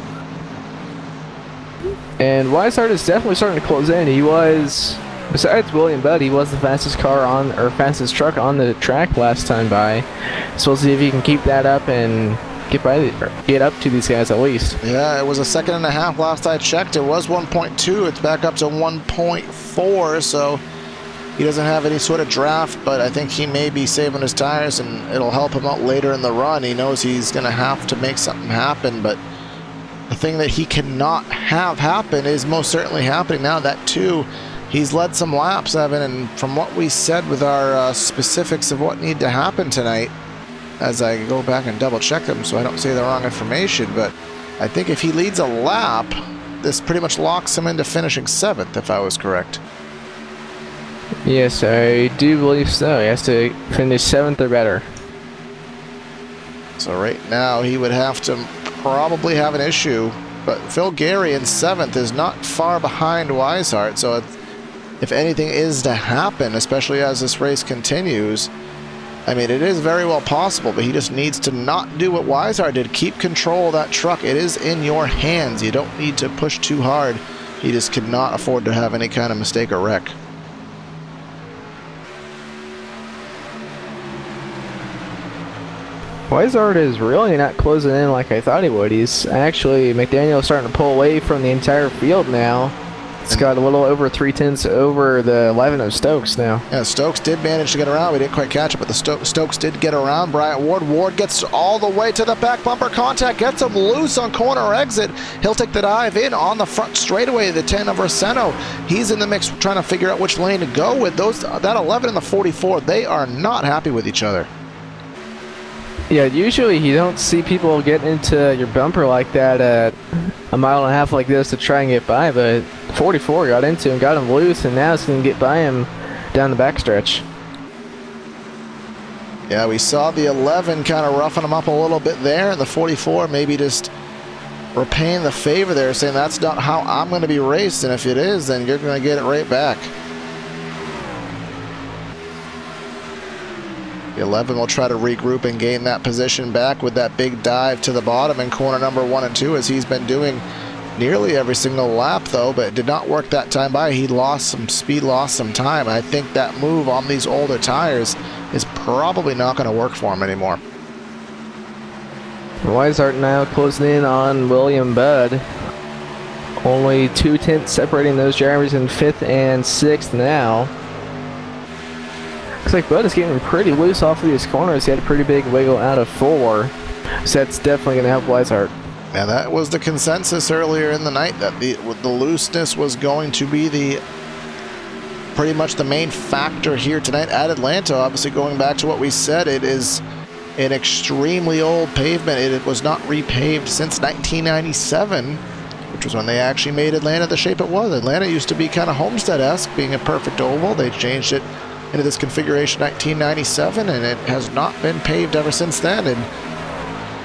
And Weishart is definitely starting to close in. He was, besides William Budd, he was the fastest car on, or fastest truck on the track last time by. So we'll see if he can keep that up and get up to these guys at least. Yeah, it was a 1.5 seconds last I checked. It was 1.2. It's back up to 1.4. So he doesn't have any sort of draft, but I think he may be saving his tires, and it'll help him out later in the run. He knows he's going to have to make something happen, but the thing that he cannot have happen is most certainly happening now. That too, he's led some laps, Evan, and from what we said with our specifics of what need to happen tonight, as I go back and double check them so I don't say the wrong information, but I think if he leads a lap, this pretty much locks him into finishing 7th, if I was correct. Yes, I do believe so. He has to finish 7th or better. So right now he would have to probably have an issue, but Phil Gary in 7th is not far behind Weishart, so if anything is to happen, especially as this race continues, I mean, it is very well possible, but he just needs to not do what Weishart did. Keep control of that truck. It is in your hands. You don't need to push too hard. He just cannot afford to have any kind of mistake or wreck. Weishart is really not closing in like I thought he would. He's actually, McDaniel starting to pull away from the entire field now. It's got a little over 3/10 over the 11 of Stokes now. Yeah, Stokes did manage to get around. We didn't quite catch it, but the Stokes did get around Bryant Ward. Ward gets all the way to the back bumper. Contact gets him loose on corner exit. He'll take the dive in on the front straightaway. The 10 of Urseno. He's in the mix trying to figure out which lane to go with. That 11 and the 44, they are not happy with each other. Yeah, usually you don't see people get into your bumper like that at a mile and a half like this to try and get by, but 44 got into him, got him loose, and now it's going to get by him down the backstretch. Yeah, we saw the 11 kind of roughing him up a little bit there, and the 44 maybe just repaying the favor there, saying that's not how I'm going to be raced, and if it is, then you're going to get it right back. The 11 will try to regroup and gain that position back with that big dive to the bottom in corner number 1 and 2, as he's been doing nearly every single lap, though, but it did not work that time by. He lost some speed, lost some time. I think that move on these older tires is probably not going to work for him anymore. Weishart now closing in on William Budd. Only 2/10 separating those drivers in 5th and 6th now. Looks like Budd is getting pretty loose off of these corners. He had a pretty big wiggle out of 4. So that's definitely going to help Weishart. Yeah, that was the consensus earlier in the night, that the looseness was going to be pretty much the main factor here tonight at Atlanta. Obviously, going back to what we said, it is an extremely old pavement. It was not repaved since 1997, which was when they actually made Atlanta the shape it was. Atlanta used to be kind of Homestead-esque, being a perfect oval. They changed it into this configuration 1997, and it has not been paved ever since then. And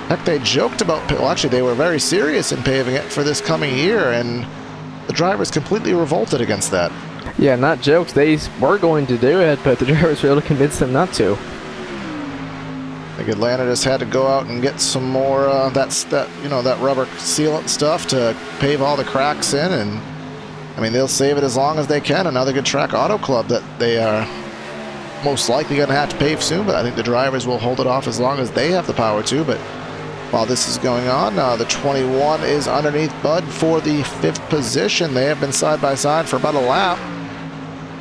heck, they joked about, well, actually they were very serious in paving it for this coming year, and the drivers completely revolted against that. Yeah, not jokes. They were going to do it, but the drivers were able to convince them not to. I think Atlanta just had to go out and get some more that rubber sealant stuff to pave all the cracks in, and I mean, they'll save it as long as they can. Another good track auto club that they are most likely going to have to pave soon, but I think the drivers will hold it off as long as they have the power to. But while this is going on, the 21 is underneath Bud for the 5th position. They have been side by side for about a lap.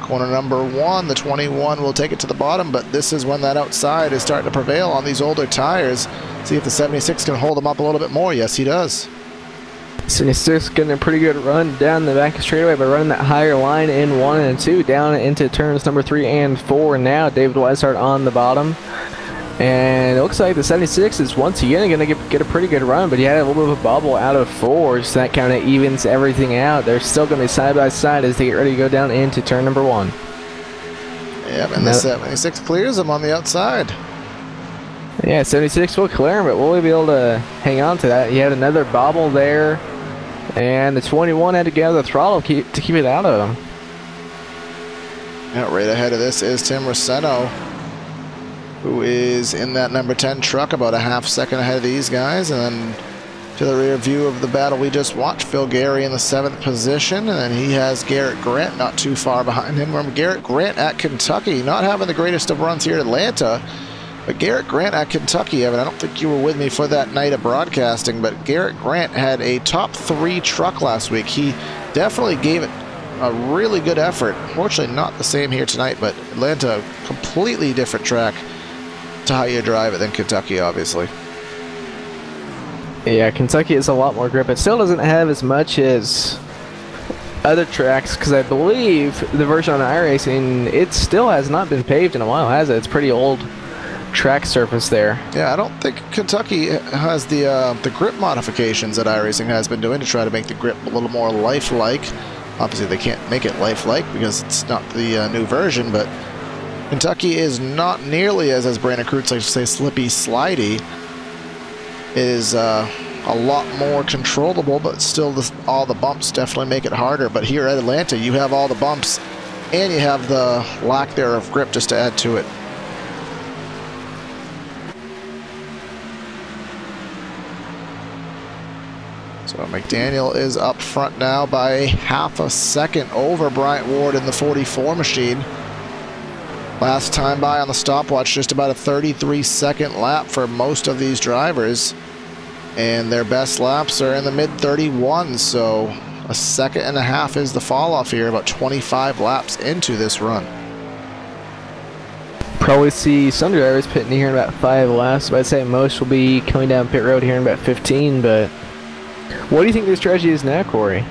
Corner number 1, the 21 will take it to the bottom, but this is when that outside is starting to prevail on these older tires. See if the 76 can hold them up a little bit more. Yes, he does. 76 getting a pretty good run down the back of straightaway, but running that higher line in 1 and 2 down into turns number 3 and 4. Now David Weishart on the bottom, and it looks like the 76 is once again going to get a pretty good run, but he had a little bit of a bobble out of 4, so that kind of evens everything out. They're still going to be side by side as they get ready to go down into turn number 1. Yep, and the 76 clears him on the outside. Yeah, 76 will clear him, but will he be able to hang on to that? He had another bobble there, and the 21 had to get out of the throttle to keep it out of him. Yeah, right ahead of this is Tim Rossetto, who is in that number 10 truck, about a half second ahead of these guys. And then to the rear view of the battle we just watched, Phil Gary in the 7th position, and then he has Garrett Grant not too far behind him. Remember, Garrett Grant at Kentucky, not having the greatest of runs here at Atlanta, but Garrett Grant at Kentucky, Evan, I don't think you were with me for that night of broadcasting, but Garrett Grant had a top 3 truck last week. He definitely gave it a really good effort. Unfortunately, not the same here tonight, but Atlanta, completely different track to how you drive it than Kentucky, obviously. Yeah, Kentucky is a lot more grip. It still doesn't have as much as other tracks, because I believe the version on iRacing, it still has not been paved in a while, has it? It's pretty old track surface there. Yeah, I don't think Kentucky has the grip modifications that iRacing has been doing to try to make the grip a little more lifelike. Obviously, they can't make it lifelike because it's not the new version, but Kentucky is not nearly as Brandon Krutz likes to say, slippy slidey. It is a lot more controllable, but still all the bumps definitely make it harder. But here at Atlanta, you have all the bumps and you have the lack there of grip just to add to it. So McDaniel is up front now by half a second over Bryant Ward in the 44 machine. Last time by on the stopwatch, just about a 33-second lap for most of these drivers. And their best laps are in the mid-31s, so a second and a half is the fall off here, about 25 laps into this run. Probably see some drivers pitting here in about 5 laps, but I'd say most will be coming down pit road here in about 15, but what do you think their strategy is now, Corey?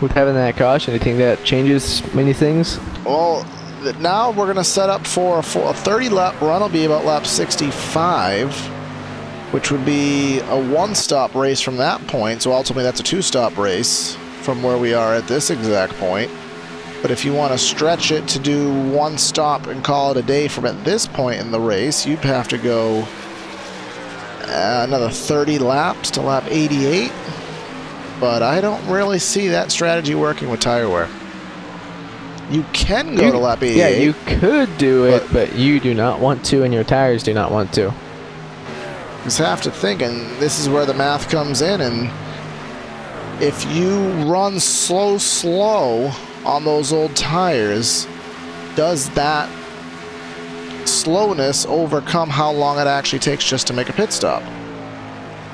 With having that caution, do you think that changes many things? Well, now we're going to set up for a 30-lap run. Will be about lap 65, which would be a one-stop race from that point. So ultimately, that's a two-stop race from where we are at this exact point. But if you want to stretch it to do one stop and call it a day from at this point in the race, you'd have to go another 30 laps to lap 88. But I don't really see that strategy working with tire wear. You can go to lap 88. Yeah, you could do it, but you do not want to, and your tires do not want to. You just have to think, and this is where the math comes in, and if you run slow on those old tires, does that slowness overcome how long it actually takes just to make a pit stop?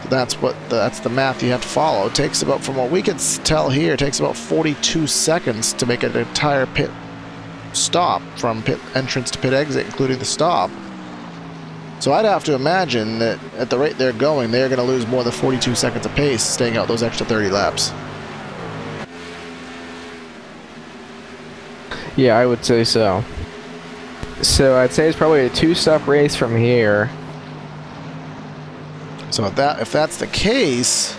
That's the math you have to follow. It takes about, from what we can tell here, it takes about 42 seconds to make an entire pit stop from pit entrance to pit exit, including the stop. So I'd have to imagine that at the rate they're going, they're going to lose more than 42 seconds of pace staying out those extra 30 laps. Yeah, I would say so. So I'd say it's probably a two-stop race from here. So if that's the case,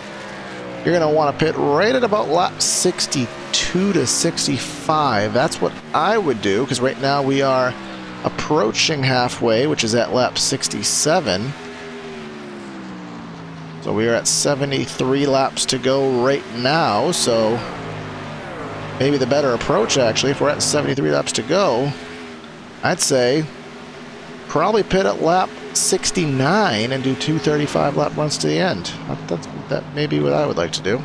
you're going to want to pit right at about lap 62 to 65. That's what I would do, because right now we are approaching halfway, which is at lap 67. So we are at 73 laps to go right now, so maybe the better approach, actually, if we're at 73 laps to go, I'd say probably pit at lap 69 and do 2 35-lap runs to the end. That may be what I would like to do.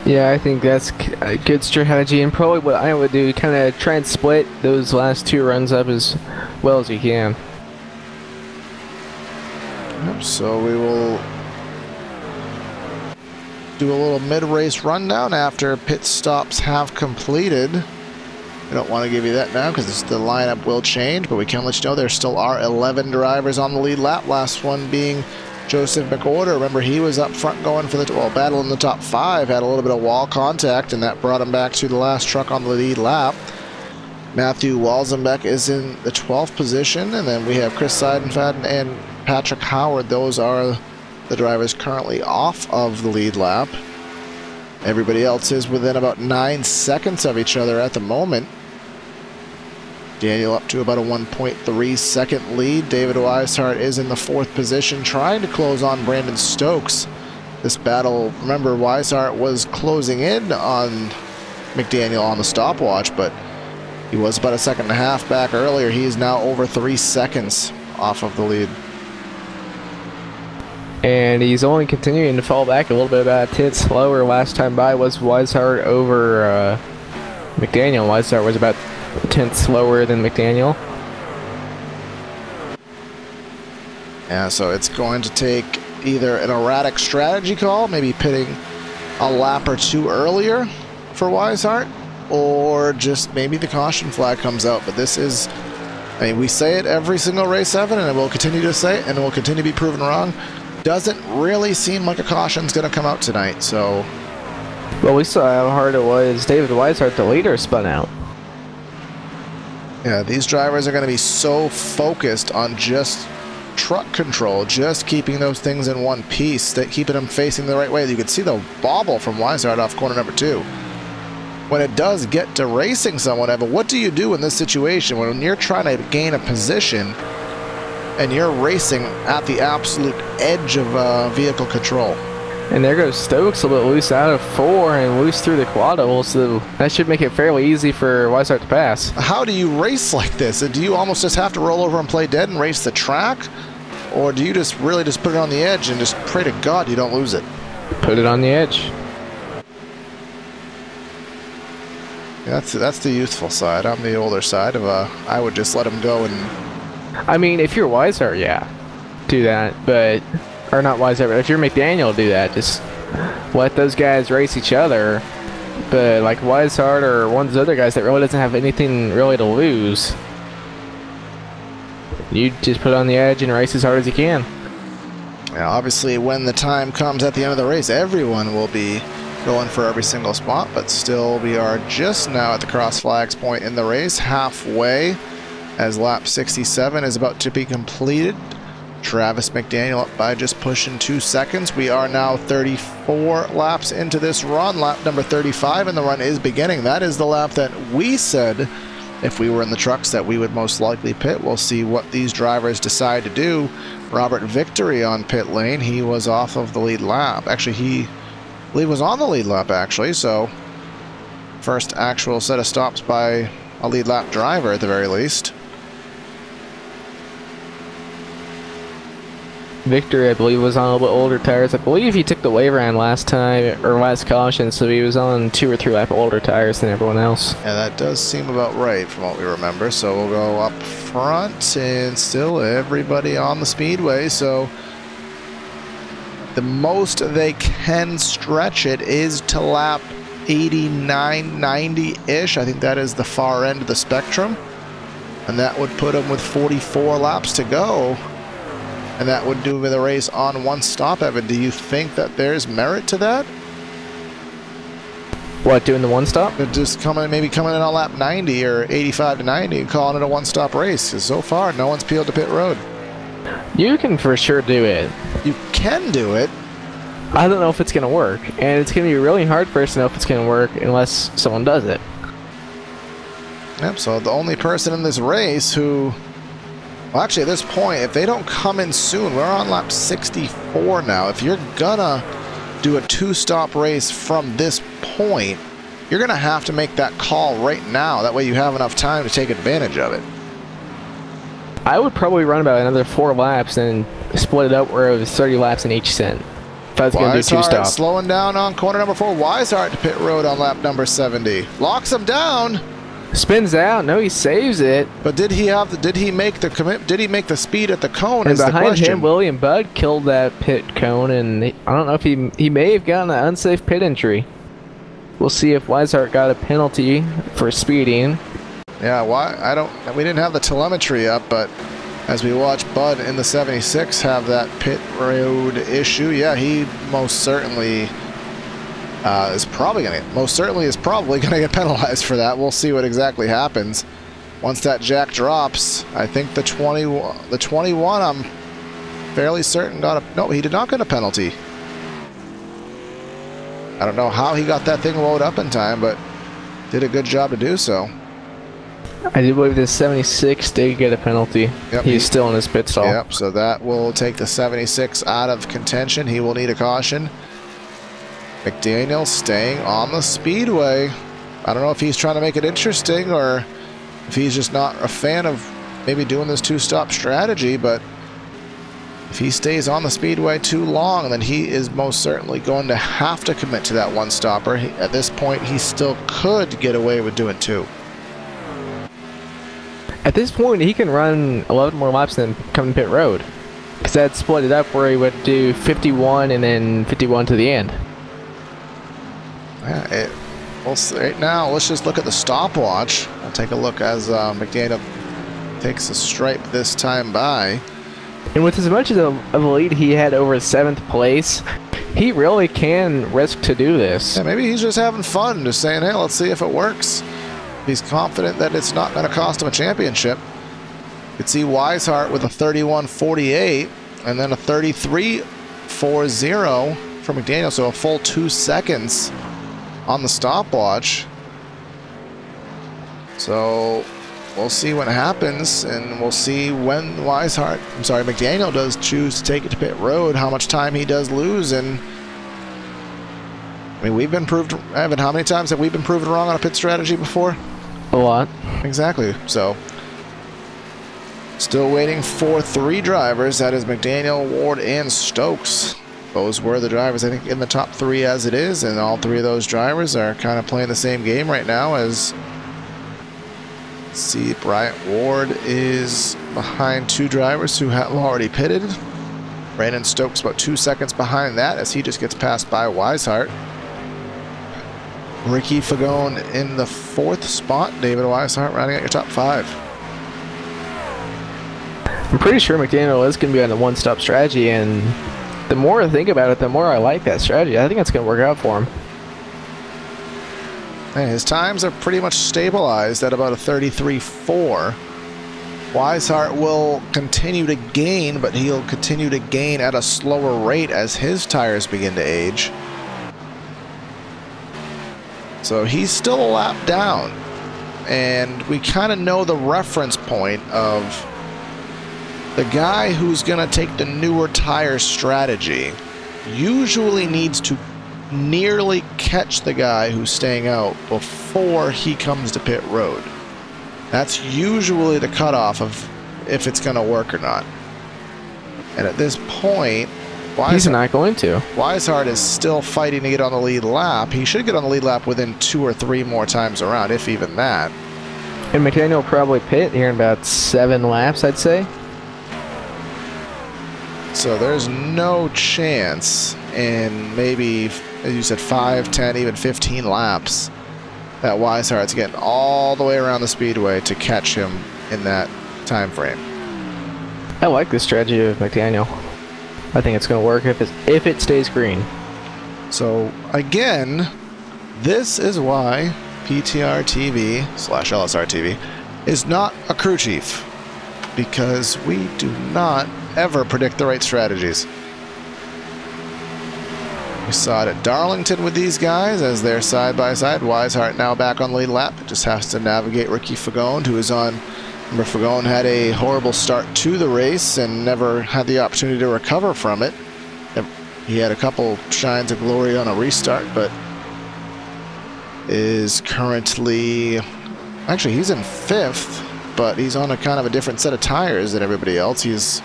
Yeah, I think that's a good strategy, and probably what I would do, kind of try and split those last 2 runs up as well as you can. Yep, so we will do a little mid-race rundown after pit stops have completed. I don't want to give you that now because the lineup will change, but we can let you know there still are 11 drivers on the lead lap. Last one being Joseph McOrder. Remember, he was up front going for the battle in the top 5, had a little bit of wall contact, and that brought him back to the last truck on the lead lap. Matthew Walzenbeck is in the 12th position, and then we have Chris Seidenfaden and Patrick Howard. Those are the drivers currently off of the lead lap. Everybody else is within about 9 seconds of each other at the moment. Daniel up to about a 1.3 second lead. David Weishart is in the 4th position, trying to close on Brandon Stokes. This battle, remember, Weishart was closing in on McDaniel on the stopwatch, but he was about a 1.5 seconds back earlier. He is now over 3 seconds off of the lead. And he's only continuing to fall back a little bit, about a tenth slower. Last time by was Weishart over McDaniel. Weishart was about a tenth slower than McDaniel. Yeah, so it's going to take either an erratic strategy call, maybe pitting a lap or 2 earlier for Weishart, or just maybe the caution flag comes out. But this is, I mean, we say it every single race 7, and we'll continue to say it, and we'll continue to be proven wrong. Doesn't really seem like a caution's going to come out tonight, so. Well, we saw how hard it was. David Weishart, the leader, spun out. Yeah, these drivers are going to be so focused on just truck control, just keeping those things in one piece, that keeping them facing the right way. You can see the bobble from Weishart off corner number 2. When it does get to racing someone, Evan, what do you do in this situation when you're trying to gain a position and you're racing at the absolute edge of vehicle control? And there goes Stokes a little loose out of 4 and loose through the quad oval, so that should make it fairly easy for Weishart to pass. How do you race like this? Do you almost just have to roll over and play dead and race the track? Or do you just really just put it on the edge and just pray to God you don't lose it? Put it on the edge. That's the youthful side. I'm the older side of I would just let him go. And I mean, if you're Weishart, yeah, do that, but, or not Weishart, but if you're McDaniel, do that. Just let those guys race each other. But like Weishart or one of those other guys that really doesn't have anything really to lose, you just put it on the edge and race as hard as you can. Yeah, obviously when the time comes at the end of the race, everyone will be going for every single spot, but still we are just now at the cross flags point in the race, halfway, as lap 67 is about to be completed. Travis McDaniel up by just pushing 2 seconds. We are now 34 laps into this run, lap number 35, and the run is beginning. That is the lap that we said if we were in the trucks that we would most likely pit. We'll see what these drivers decide to do. Robert Victory on pit lane. He was off of the lead lap. Actually, he was on the lead lap, actually, so first actual set of stops by a lead lap driver at the very least. Victor, I believe, was on a little bit older tires. I believe he took the wave around last time, or last caution, so he was on 2 or 3 lap older tires than everyone else. Yeah, that does seem about right from what we remember. So we'll go up front, and still everybody on the speedway. So the most they can stretch it is to lap 89, 90-ish. I think that is the far end of the spectrum. And that would put them with 44 laps to go. And that would do the race on 1 stop, Evan. Do you think that there's merit to that? What, doing the 1 stop? Just maybe coming in on lap 90 or 85 to 90 and calling it a 1-stop race. Because so far, no one's peeled to pit road. You can for sure do it. You can do it. I don't know if it's going to work. And it's going to be really hard for us to know if it's going to work unless someone does it. Yep, so the only person in this race who... Well, actually, at this point, if they don't come in soon, we're on lap 64 now. If you're gonna do a 2-stop race from this point, you're gonna have to make that call right now. That way you have enough time to take advantage of it. I would probably run about another 4 laps and split it up where it was 30 laps in each set. If I was going to do two Weishart stops. slowing down on corner number 4. Weishart to pit road on lap number 70. Locks him down. Spins out. No, he saves it. But did he make the commit? Did he make the speed at the cone? And is the behind question. him, William Budd killed that pit cone, and I don't know if he may have gotten an unsafe pit entry. We'll see if Weishart got a penalty for speeding. Yeah, we didn't have the telemetry up, but as we watch Bud in the 76 have that pit road issue, yeah, he most certainly is probably gonna get penalized for that. We'll see what exactly happens once that jack drops. I think the 21 I'm fairly certain no, he did not get a penalty. I don't know how he got that thing loaded up in time, but did a good job to do so. I do believe the 76 did get a penalty. Yep, He's still in his pit stall. Yep, so that will take the 76 out of contention. He will need a caution. McDaniel staying on the speedway. I don't know if he's trying to make it interesting or if he's just not a fan of maybe doing this two-stop strategy, but if he stays on the speedway too long, then he is most certainly going to have to commit to that one-stopper. At this point, he still could get away with doing 2. At this point, he can run 11 more laps than come to pit road. Because that split it up where he would do 51 and then 51 to the end. Yeah, right now, let's just look at the stopwatch. We'll take a look as McDaniel takes a stripe this time by. And with as much of a lead he had over 7th place, he really can risk to do this. Yeah, maybe he's just having fun, just saying, hey, let's see if it works. He's confident that it's not going to cost him a championship. You could see Weishart with a 31.48 and then a 33.40 for McDaniel, so a full 2 seconds on the stopwatch. So we'll see what happens, and we'll see when McDaniel does choose to take it to pit road, how much time he does lose. And I mean, we've been proved, Evan, how many times have we been proven wrong on a pit strategy before? A lot. Exactly. So still waiting for 3 drivers. That is McDaniel, Ward, and Stokes. Those were the drivers, I think, in the top 3 as it is, and all 3 of those drivers are kind of playing the same game right now. As see, Bryant Ward is behind 2 drivers who have already pitted. Brandon Stokes about 2 seconds behind that as he just gets passed by Weishart. Ricky Fagone in the 4th spot. David Weishart rounding out your top 5. I'm pretty sure McDaniel is going to be on the one-stop strategy, and the more I think about it, the more I like that strategy. I think it's going to work out for him. Hey, his times are pretty much stabilized at about a 33.4. Weishart will continue to gain, but he'll continue to gain at a slower rate as his tires begin to age. So he's still a lap down, and we kind of know the reference point of the guy who's going to take the newer tire strategy usually needs to nearly catch the guy who's staying out before he comes to pit road. That's usually the cutoff of if it's going to work or not. And at this point, he's not going to. Weishart is still fighting to get on the lead lap. He should get on the lead lap within 2 or 3 more times around, if even that. And McDaniel will probably pit here in about 7 laps, I'd say. So there's no chance in maybe, as you said, 5, 10, even 15 laps that Weishart's getting all the way around the speedway to catch him in that time frame. I like this strategy of McDaniel. I think it's going to work if it stays green. So again, this is why PTR TV/LSR TV is not a crew chief, because we do not ever predict the right strategies. We saw it at Darlington with these guys as they're side by side. Weishart now back on lead lap. Just has to navigate Ricky Fagone, who is on. Remember, Fagone had a horrible start to the race and never had the opportunity to recover from it. He had a couple shines of glory on a restart, but is currently, actually he's in 5th, but he's on a kind of a different set of tires than everybody else. He's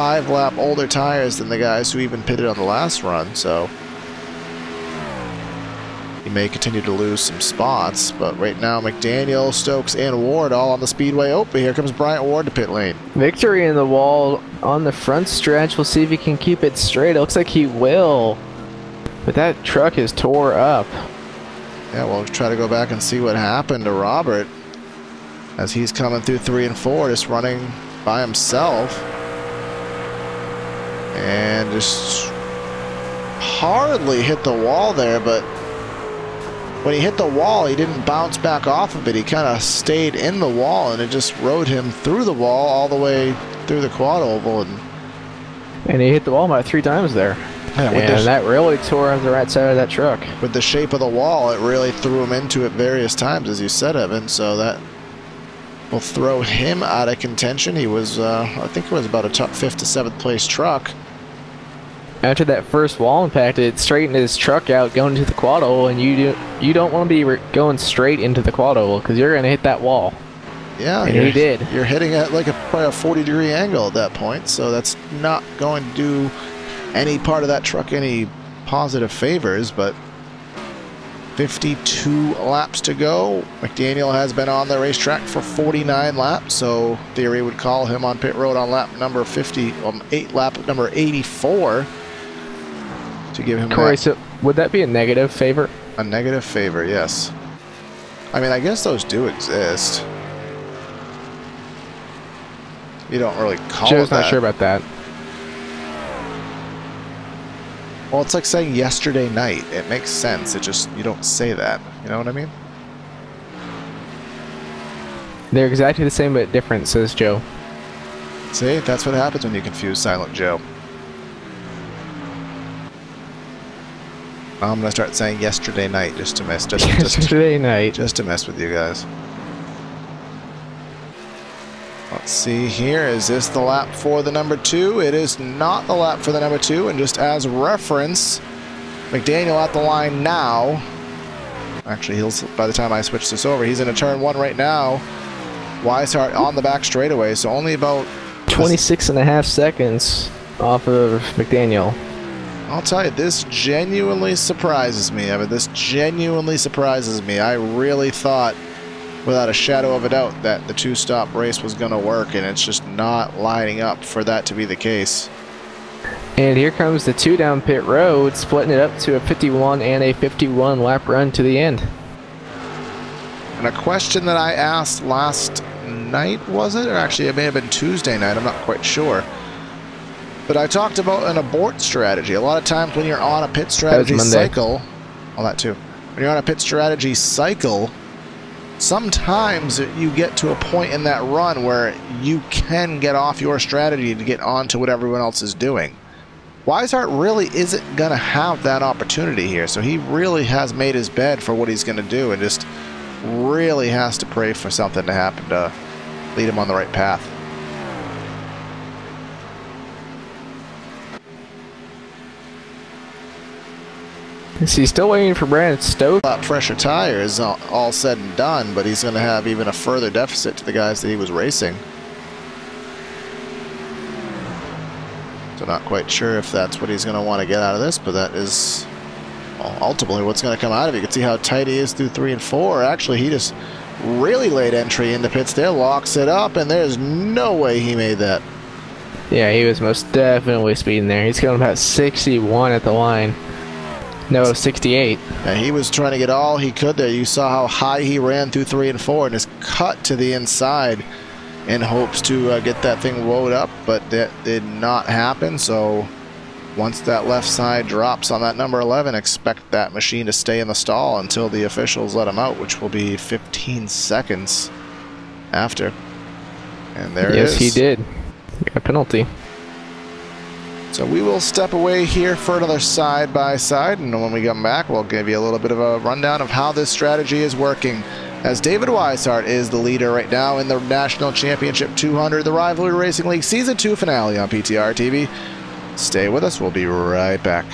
5-lap older tires than the guys who even pitted on the last run, so he may continue to lose some spots. But right now, McDaniel, Stokes, and Ward all on the speedway. Oh, but here comes Bryant Ward to pit lane. Victory in the wall on the front stretch. We'll see if he can keep it straight. It looks like he will. But that truck is tore up. Yeah, we'll try to go back and see what happened to Robert as he's coming through 3 and 4, just running by himself. And just hardly hit the wall there, but when he hit the wall, he didn't bounce back off of it. He kind of stayed in the wall, and it just rode him through the wall all the way through the quad oval. And he hit the wall about 3 times there. Yeah, and that really tore up the right side of that truck. With the shape of the wall, it really threw him into it various times, as you said, Evan. So that will throw him out of contention. He was, I think it was about a top 5th to 7th place truck. After that first wall impact, it straightened his truck out going into the quad oval, and you don't want to be going straight into the quad oval because you're going to hit that wall. Yeah, and he did. You're hitting at like probably a 40-degree angle at that point, so that's not going to do any part of that truck any positive favors. But 52 laps to go. McDaniel has been on the racetrack for 49 laps, so theory would call him on pit road on lap number 50, lap number 84. To give him Corey, so would that be a negative favor? A negative favor, yes. I mean, I guess those do exist. You don't really call it that. Joe's not sure about that. Well, it's like saying yesterday night. It makes sense. It just, you don't say that. You know what I mean? They're exactly the same but different, says Joe. See, that's what happens when you confuse Silent Joe. I'm gonna start saying yesterday night just to mess. Yesterday night. Just to mess with you guys. Let's see here. Is this the lap for the number 2? It is not the lap for the number 2. And just as reference, McDaniel at the line now. Actually, by the time I switch this over, he's in a turn 1 right now. Weishart on the back straightaway, so only about 26.5 seconds off of McDaniel. I'll tell you, this genuinely surprises me. I mean, this genuinely surprises me. I really thought, without a shadow of a doubt, that the 2-stop race was going to work, and it's just not lining up for that to be the case. And here comes the 2 down pit road, splitting it up to a 51 and a 51 lap run to the end. And a question that I asked last night, was it? Or actually, it may have been Tuesday night. I'm not quite sure. But I talked about an abort strategy. A lot of times when you're on a pit strategy cycle, all that too. When you're on a pit strategy cycle, sometimes you get to a point in that run where you can get off your strategy to get on to what everyone else is doing. Weishart really isn't going to have that opportunity here, so he really has made his bed for what he's going to do and just really has to pray for something to happen to lead him on the right path. He's still waiting for Brandon Stokes. Fresher tires, all said and done, but he's going to have even a further deficit to the guys that he was racing. So not quite sure if that's what he's going to want to get out of this, but that is ultimately what's going to come out of it. You can see how tight he is through 3 and 4. Actually, he just really late entry into pits there, locks it up, and there's no way he made that. Yeah, he was most definitely speeding there. He's going about 61 at the line. No, 68. Yeah, he was trying to get all he could there. You saw how high he ran through 3 and 4 and just cut to the inside in hopes to get that thing woed up, but that did not happen. So once that left side drops on that number 11, expect that machine to stay in the stall until the officials let him out, which will be 15 seconds after. And there it is. Yes, he did. Got a penalty. So we will step away here for another side-by-side, and when we come back, we'll give you a little bit of a rundown of how this strategy is working. As David Weishart is the leader right now in the National Championship 200, the Rivalry Racing League Season 2 finale on PTR TV. Stay with us. We'll be right back.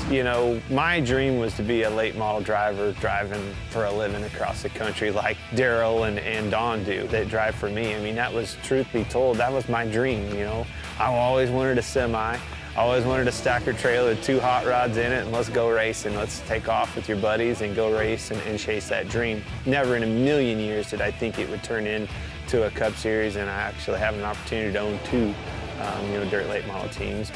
You know, my dream was to be a late model driver driving for a living across the country like Daryl and Don do that drive for me. I mean, that was, truth be told, that was my dream, you know. I always wanted a semi. I always wanted a stacker trailer with 2 hot rods in it, and let's go racing. Let's take off with your buddies and go race and chase that dream. Never in a million years did I think it would turn into a Cup Series, and I actually have an opportunity to own 2 you know, dirt late model teams.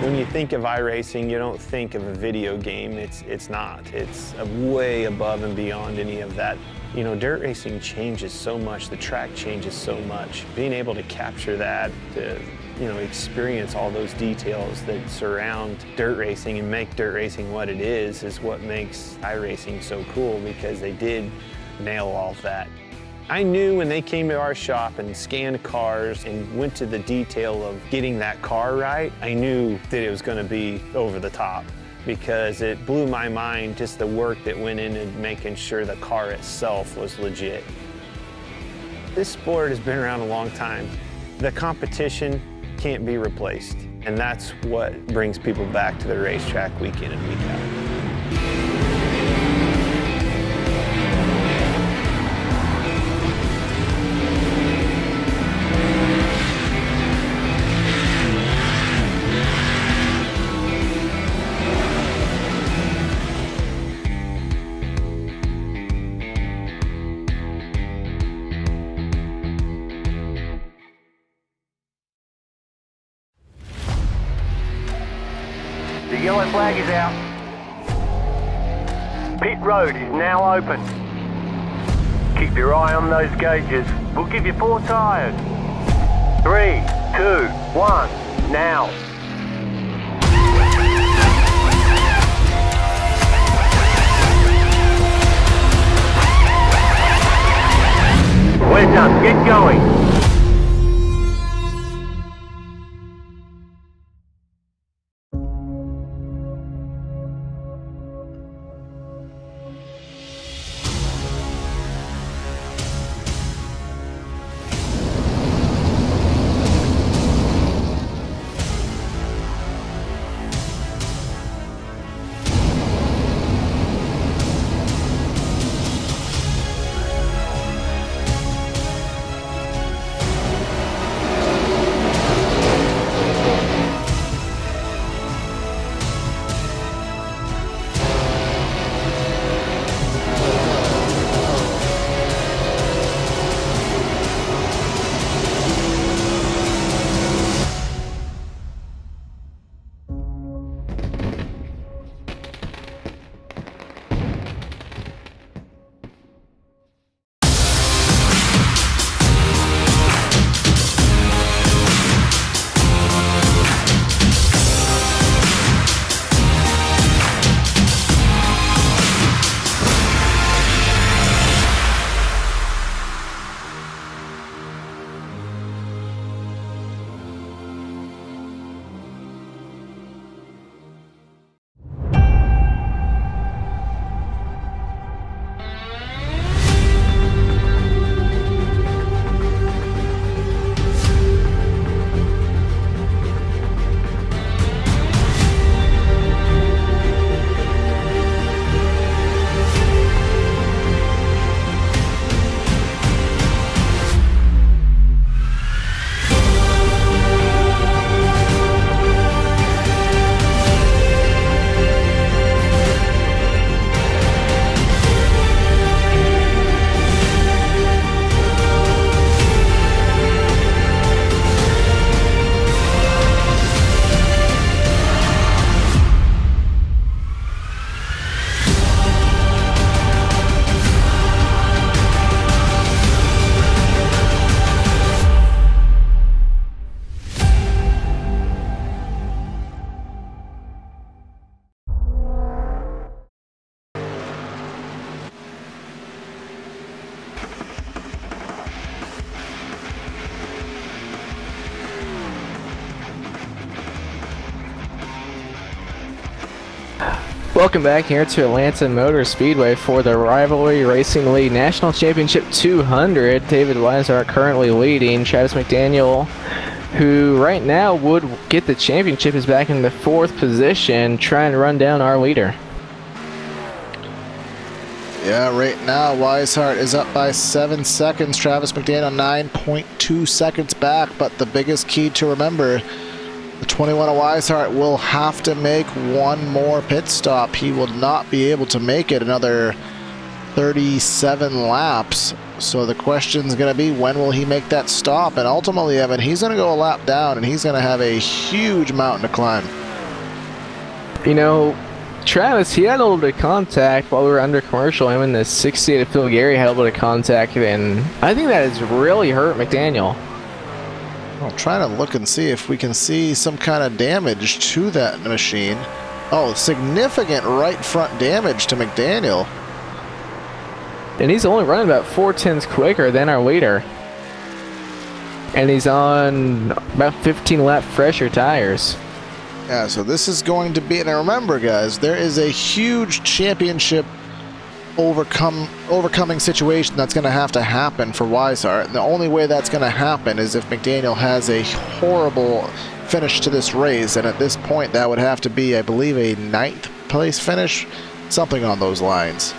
When you think of iRacing, you don't think of a video game. It's not. It's way above and beyond any of that. You know, dirt racing changes so much. The track changes so much. Being able to capture that, to, you know, experience all those details that surround dirt racing and make dirt racing what it is what makes iRacing so cool, because they did nail all of that. I knew when they came to our shop and scanned cars and went to the detail of getting that car right, I knew that it was going to be over the top, because it blew my mind just the work that went into making sure the car itself was legit. This sport has been around a long time. The competition can't be replaced, and that's what brings people back to the racetrack week in and week out. The yellow flag is out. Pit road is now open. Keep your eye on those gauges. We'll give you 4 tyres. 3, 2, 1, now. We're done. Get going. Welcome back here to Atlanta Motor Speedway for the Rivalry Racing League National Championship 200. David Weishart currently leading. Travis McDaniel, who right now would get the championship, is back in the 4th position, trying to run down our leader. Yeah, right now Weishart is up by 7 seconds. Travis McDaniel 9.2 seconds back, but the biggest key to remember, the 21 of Weishart will have to make one more pit stop. He will not be able to make it another 37 laps. So the question's going to be, when will he make that stop? And ultimately, Evan, he's going to go a lap down, and he's going to have a huge mountain to climb. You know, Travis, he had a little bit of contact while we were under commercial. Him and the 68 of Phil Gary had a little bit of contact, and I think that has really hurt McDaniel. I'll try to look and see if we can see some kind of damage to that machine. Oh, significant right front damage to McDaniel. And he's only running about 4/10 quicker than our leader. And he's on about 15 lap fresher tires. Yeah, so this is going to be, and remember guys, there is a huge championship overcoming situation that's going to have to happen for Weishart. And the only way that's going to happen is if McDaniel has a horrible finish to this race, and at this point that would have to be, I believe, a 9th place finish, something on those lines.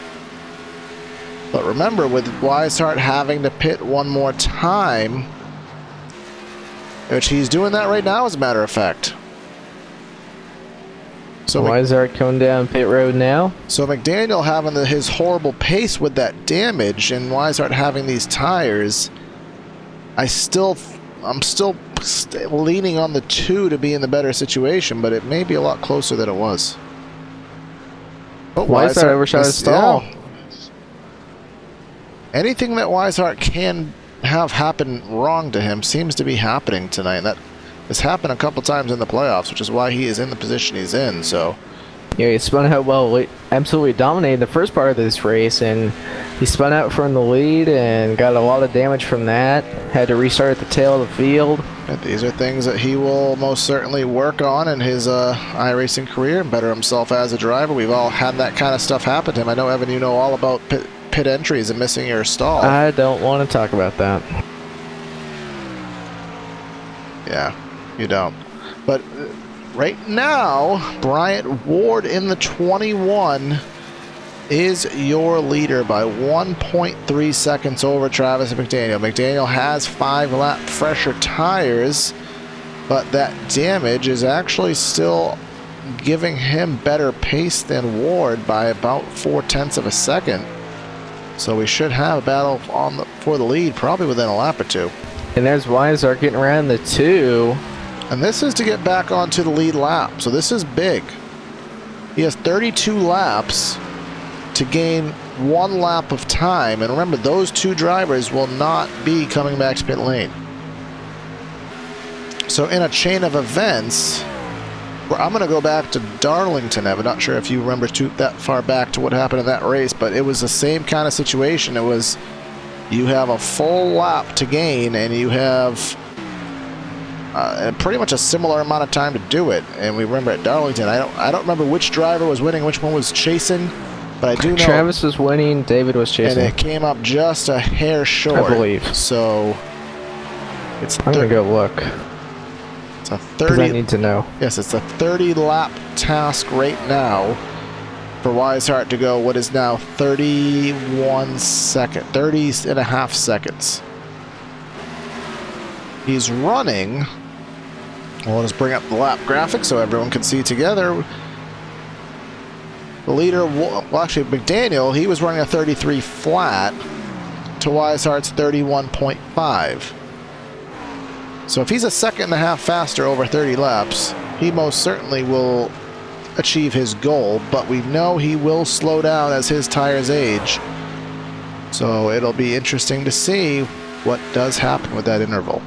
But remember, with Weishart having to pit one more time, which he's doing that right now as a matter of fact. So Weishart coming down pit road now. So McDaniel having his horrible pace with that damage, and Weishart having these tires, I'm still leaning on the 2 to be in the better situation, but it may be a lot closer than it was. But Weishart overshot his stall. Yeah. Anything that Weishart can have happen wrong to him seems to be happening tonight. That has happened a couple times in the playoffs, which is why he is in the position he's in. So, yeah, he spun out well, absolutely dominated the first part of this race, and he spun out from the lead and got a lot of damage from that. Had to restart at the tail of the field. And these are things that he will most certainly work on in his iRacing career and better himself as a driver. We've all had that kind of stuff happen to him. I know, Evan, you know all about pit entries and missing your stall. I don't want to talk about that. Yeah, you don't. But right now, Bryant Ward in the 21 is your leader by 1.3 seconds over Travis McDaniel. McDaniel has 5 lap fresher tires, but that damage is actually still giving him better pace than Ward by about 4/10 of a second. So we should have a battle for the lead probably within a lap or 2. And there's Weishart getting around the 2. And this is to get back onto the lead lap. So this is big. He has 32 laps to gain 1 lap of time. And remember, those 2 drivers will not be coming back to pit lane. So in a chain of events, I'm going to go back to Darlington. I'm not sure if you remember that far back to what happened in that race, but it was the same kind of situation. It was, you have a full lap to gain, and you have pretty much a similar amount of time to do it. And we remember at Darlington, I don't remember which driver was winning, which one was chasing, but I do know Travis was winning, David was chasing. And it came up just a hair short, I believe. So it's I'm gonna go look. It's a 30. I need to know. Yes, it's a 30 lap task right now for Weishart to go what is now 30 and a half seconds. He's running. Well, let's bring up the lap graphic so everyone can see together. The leader, well, actually McDaniel, he was running a 33 flat to Weishart's 31.5. So if he's a second and a half faster over 30 laps, he most certainly will achieve his goal, but we know he will slow down as his tires age. So it'll be interesting to see what does happen with that interval.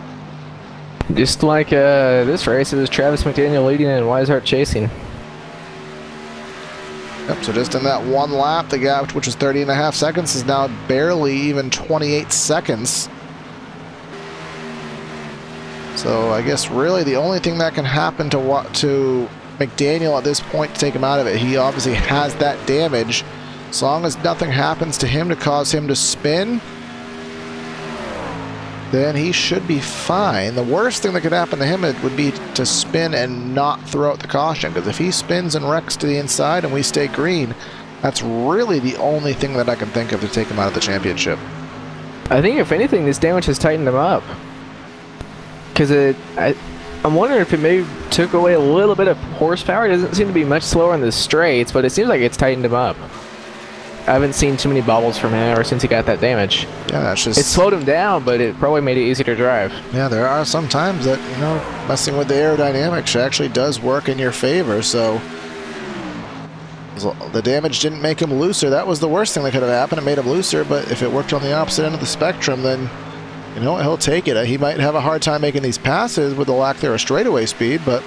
Just like this race, it was Travis McDaniel leading and Weishart chasing. Yep, so just in that 1 lap, the gap, which was 30 and a half seconds, is now barely even 28 seconds. So I guess really the only thing that can happen to McDaniel at this point to take him out of it. He obviously has that damage. As long as nothing happens to him to cause him to spin, then he should be fine. The worst thing that could happen to him would be to spin and not throw out the caution, because if he spins and wrecks to the inside and we stay green, that's really the only thing that I can think of to take him out of the championship. I think if anything, this damage has tightened him up. Because I'm wondering if it maybe took away a little bit of horsepower. It doesn't seem to be much slower in the straights, but it seems like it's tightened him up. I haven't seen too many bobbles from him ever since he got that damage. Yeah, that's just... It slowed him down, but it probably made it easier to drive. Yeah, there are some times that, you know, messing with the aerodynamics actually does work in your favor, so... The damage didn't make him looser. That was the worst thing that could have happened. It made him looser, but if it worked on the opposite end of the spectrum, then, you know, he'll take it. He might have a hard time making these passes with the lack there of straightaway speed, but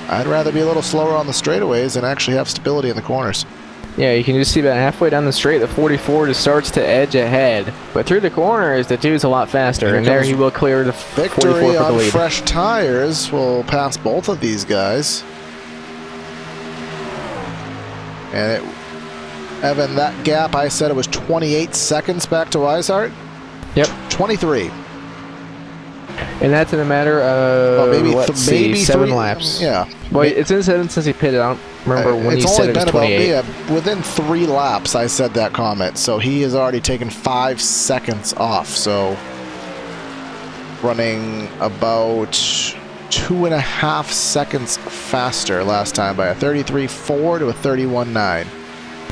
I'd rather be a little slower on the straightaways and actually have stability in the corners. Yeah, you can just see about halfway down the straight, the 44 just starts to edge ahead. But through the corners, the dude's a lot faster, and there he will clear the 44 for the lead. Victory on fresh tires will pass both of these guys. And Evan, that gap, I said it was 28 seconds back to Weishart? Yep. 23. And that's in a matter of, maybe 7 laps. Yeah. Well, it's been 7 since he pitted. I don't remember when he said it was 28. Yeah, within 3 laps, I said that comment. So he has already taken 5 seconds off. So running about 2.5 seconds faster last time by a 33.4 to a 31.9.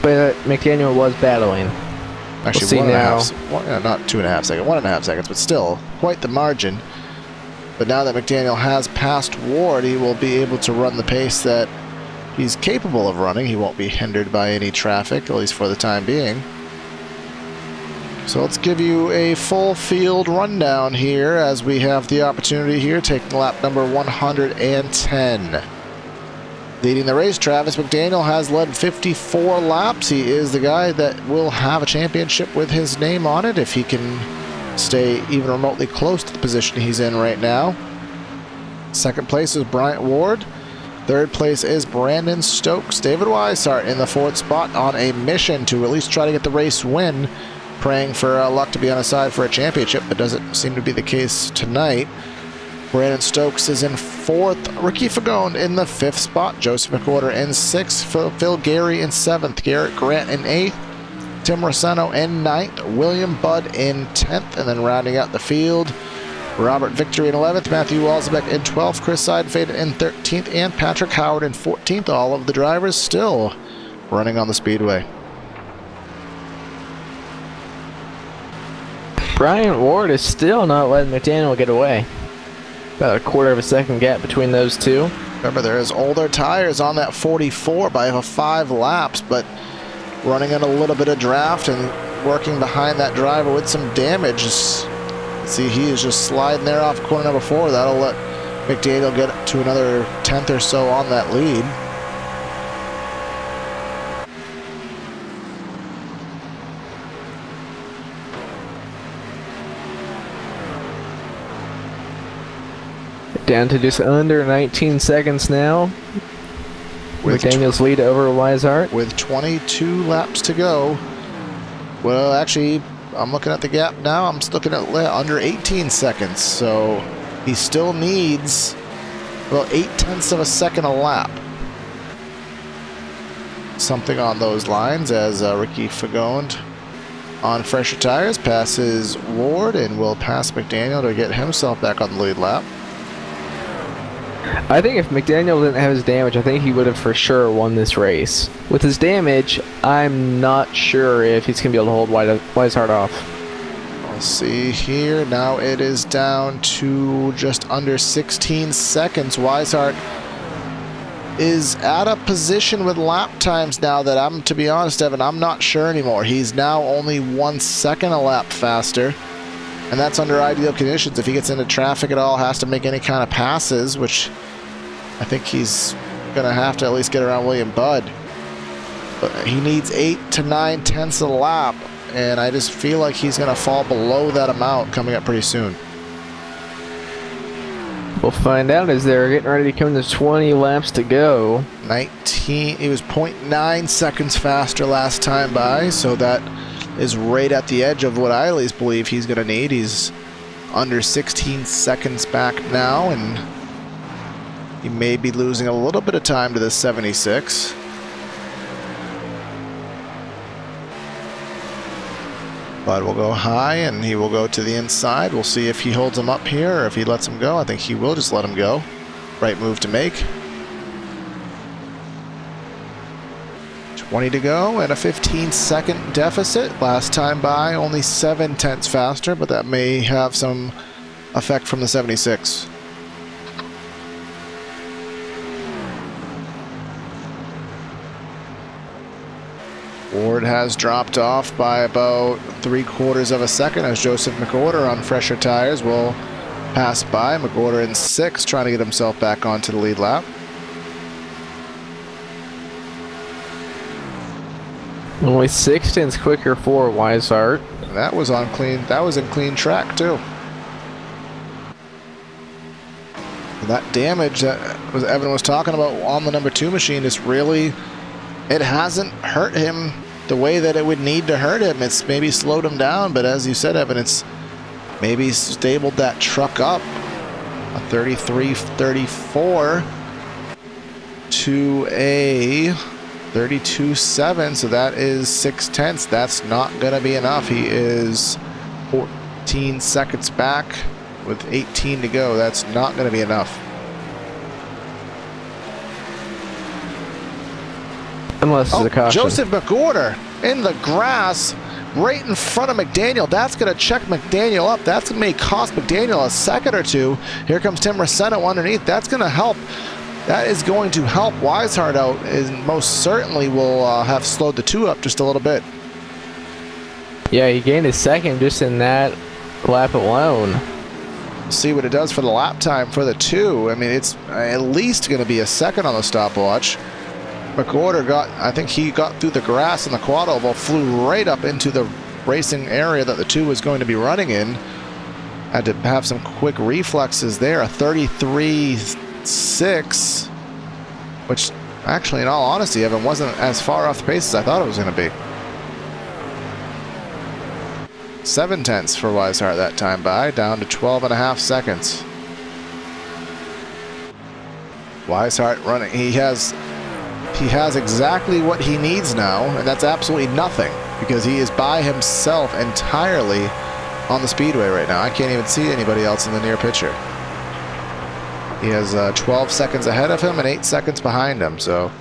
But McDaniel was battling. Actually, not 2.5 seconds, 1.5 seconds, but still quite the margin. But now that McDaniel has passed Ward, he will be able to run the pace that he's capable of running. He won't be hindered by any traffic, at least for the time being. So let's give you a full field rundown here as we have the opportunity here, taking lap number 110. Leading the race, Travis McDaniel has led 54 laps. He is the guy that will have a championship with his name on it if he can stay even remotely close to the position he's in right now. Second place is Bryant Ward. Third place is Brandon Stokes. David Weishart in the 4th spot on a mission to at least try to get the race win, praying for luck to be on his side for a championship, but doesn't seem to be the case tonight. Brandon Stokes is in 4th. Ricky Fagone in the 5th spot. Joseph McWhorter in 6th. Phil Gary in 7th. Garrett Grant in 8th. Tim Rossano in 9th. William Budd in 10th. And then rounding out the field, Robert Victory in 11th. Matthew Walzbeck in 12th. Chris Seidenfeld in 13th. And Patrick Howard in 14th. All of the drivers still running on the speedway. Bryant Ward is still not letting McDaniel get away. About a 1/4 of a second gap between those two. Remember, there is older tires on that 44 by 5 laps, but running in a little bit of draft and working behind that driver with some damage. See, he is just sliding there off corner number 4. That'll let McDaniel get to another 10th or so on that lead. Down to just under 19 seconds now. With McDaniel's lead over Weishart. With 22 laps to go. Well, actually, I'm looking at the gap now. I'm just looking at under 18 seconds. So he still needs about 0.8 of a second a lap. Something on those lines as Ricky Fagone on fresher tires passes Ward and will pass McDaniel to get himself back on the lead lap. I think if McDaniel didn't have his damage, I think he would have for sure won this race. With his damage, I'm not sure if he's going to be able to hold Weishart off. We'll see here. Now it is down to just under 16 seconds. Weishart is at a position with lap times now that to be honest, Evan, I'm not sure anymore. He's now only 1 second a lap faster. And that's under ideal conditions. If he gets into traffic at all, has to make any kind of passes, which I think he's going to have to at least get around William Budd. But he needs 8 to 9 tenths of the lap, and I just feel like he's going to fall below that amount coming up pretty soon. We'll find out as they're getting ready to come to 20 laps to go. 19, he was 0.9 seconds faster last time by, so that is right at the edge of what I at least believe he's going to need. He's under 16 seconds back now, and he may be losing a little bit of time to the 76. But we'll go high, and he will go to the inside. We'll see if he holds him up here or if he lets him go. I think he will just let him go. Right move to make. 20 to go and a 15-second deficit. Last time by, only 7/10 faster, but that may have some effect from the 76. Ward has dropped off by about 3/4 of a second as Joseph McOrder on fresher tires will pass by. McOrder in 6th, trying to get himself back onto the lead lap. Only 6/10 quicker for Weishart. That was on clean. That was in clean track too. That damage that Evan was talking about on the number 2 machine is really, it hasn't hurt him the way that it would need to hurt him. It's maybe slowed him down, but as you said, Evan, it's maybe stabled that truck up. A 33-34 to a 32.7, so that is 6/10. That's not going to be enough. He is 14 seconds back with 18 to go. That's not going to be enough. Unless it's a caution. Joseph McOrder in the grass right in front of McDaniel. That's going to check McDaniel up. That's going to cost McDaniel a second or two. Here comes Tim Rossetto underneath. That's going to help. That is going to help Weishart out, and most certainly will have slowed the 2 up just a little bit. Yeah, he gained a second just in that lap alone. See what it does for the lap time for the 2. I mean, it's at least going to be a second on the stopwatch. McOrder got, I think he got through the grass and the quad oval, flew right up into the racing area that the 2 was going to be running in. Had to have some quick reflexes there. A 33.6, which actually, in all honesty, Evan, wasn't as far off the pace as I thought it was going to be. 7/10 for Weishart that time by, down to 12.5 seconds. Weishart running, he has exactly what he needs now, and that's absolutely nothing, because he is by himself entirely on the speedway right now. I can't even see anybody else in the near picture. He has 12 seconds ahead of him and 8 seconds behind him, so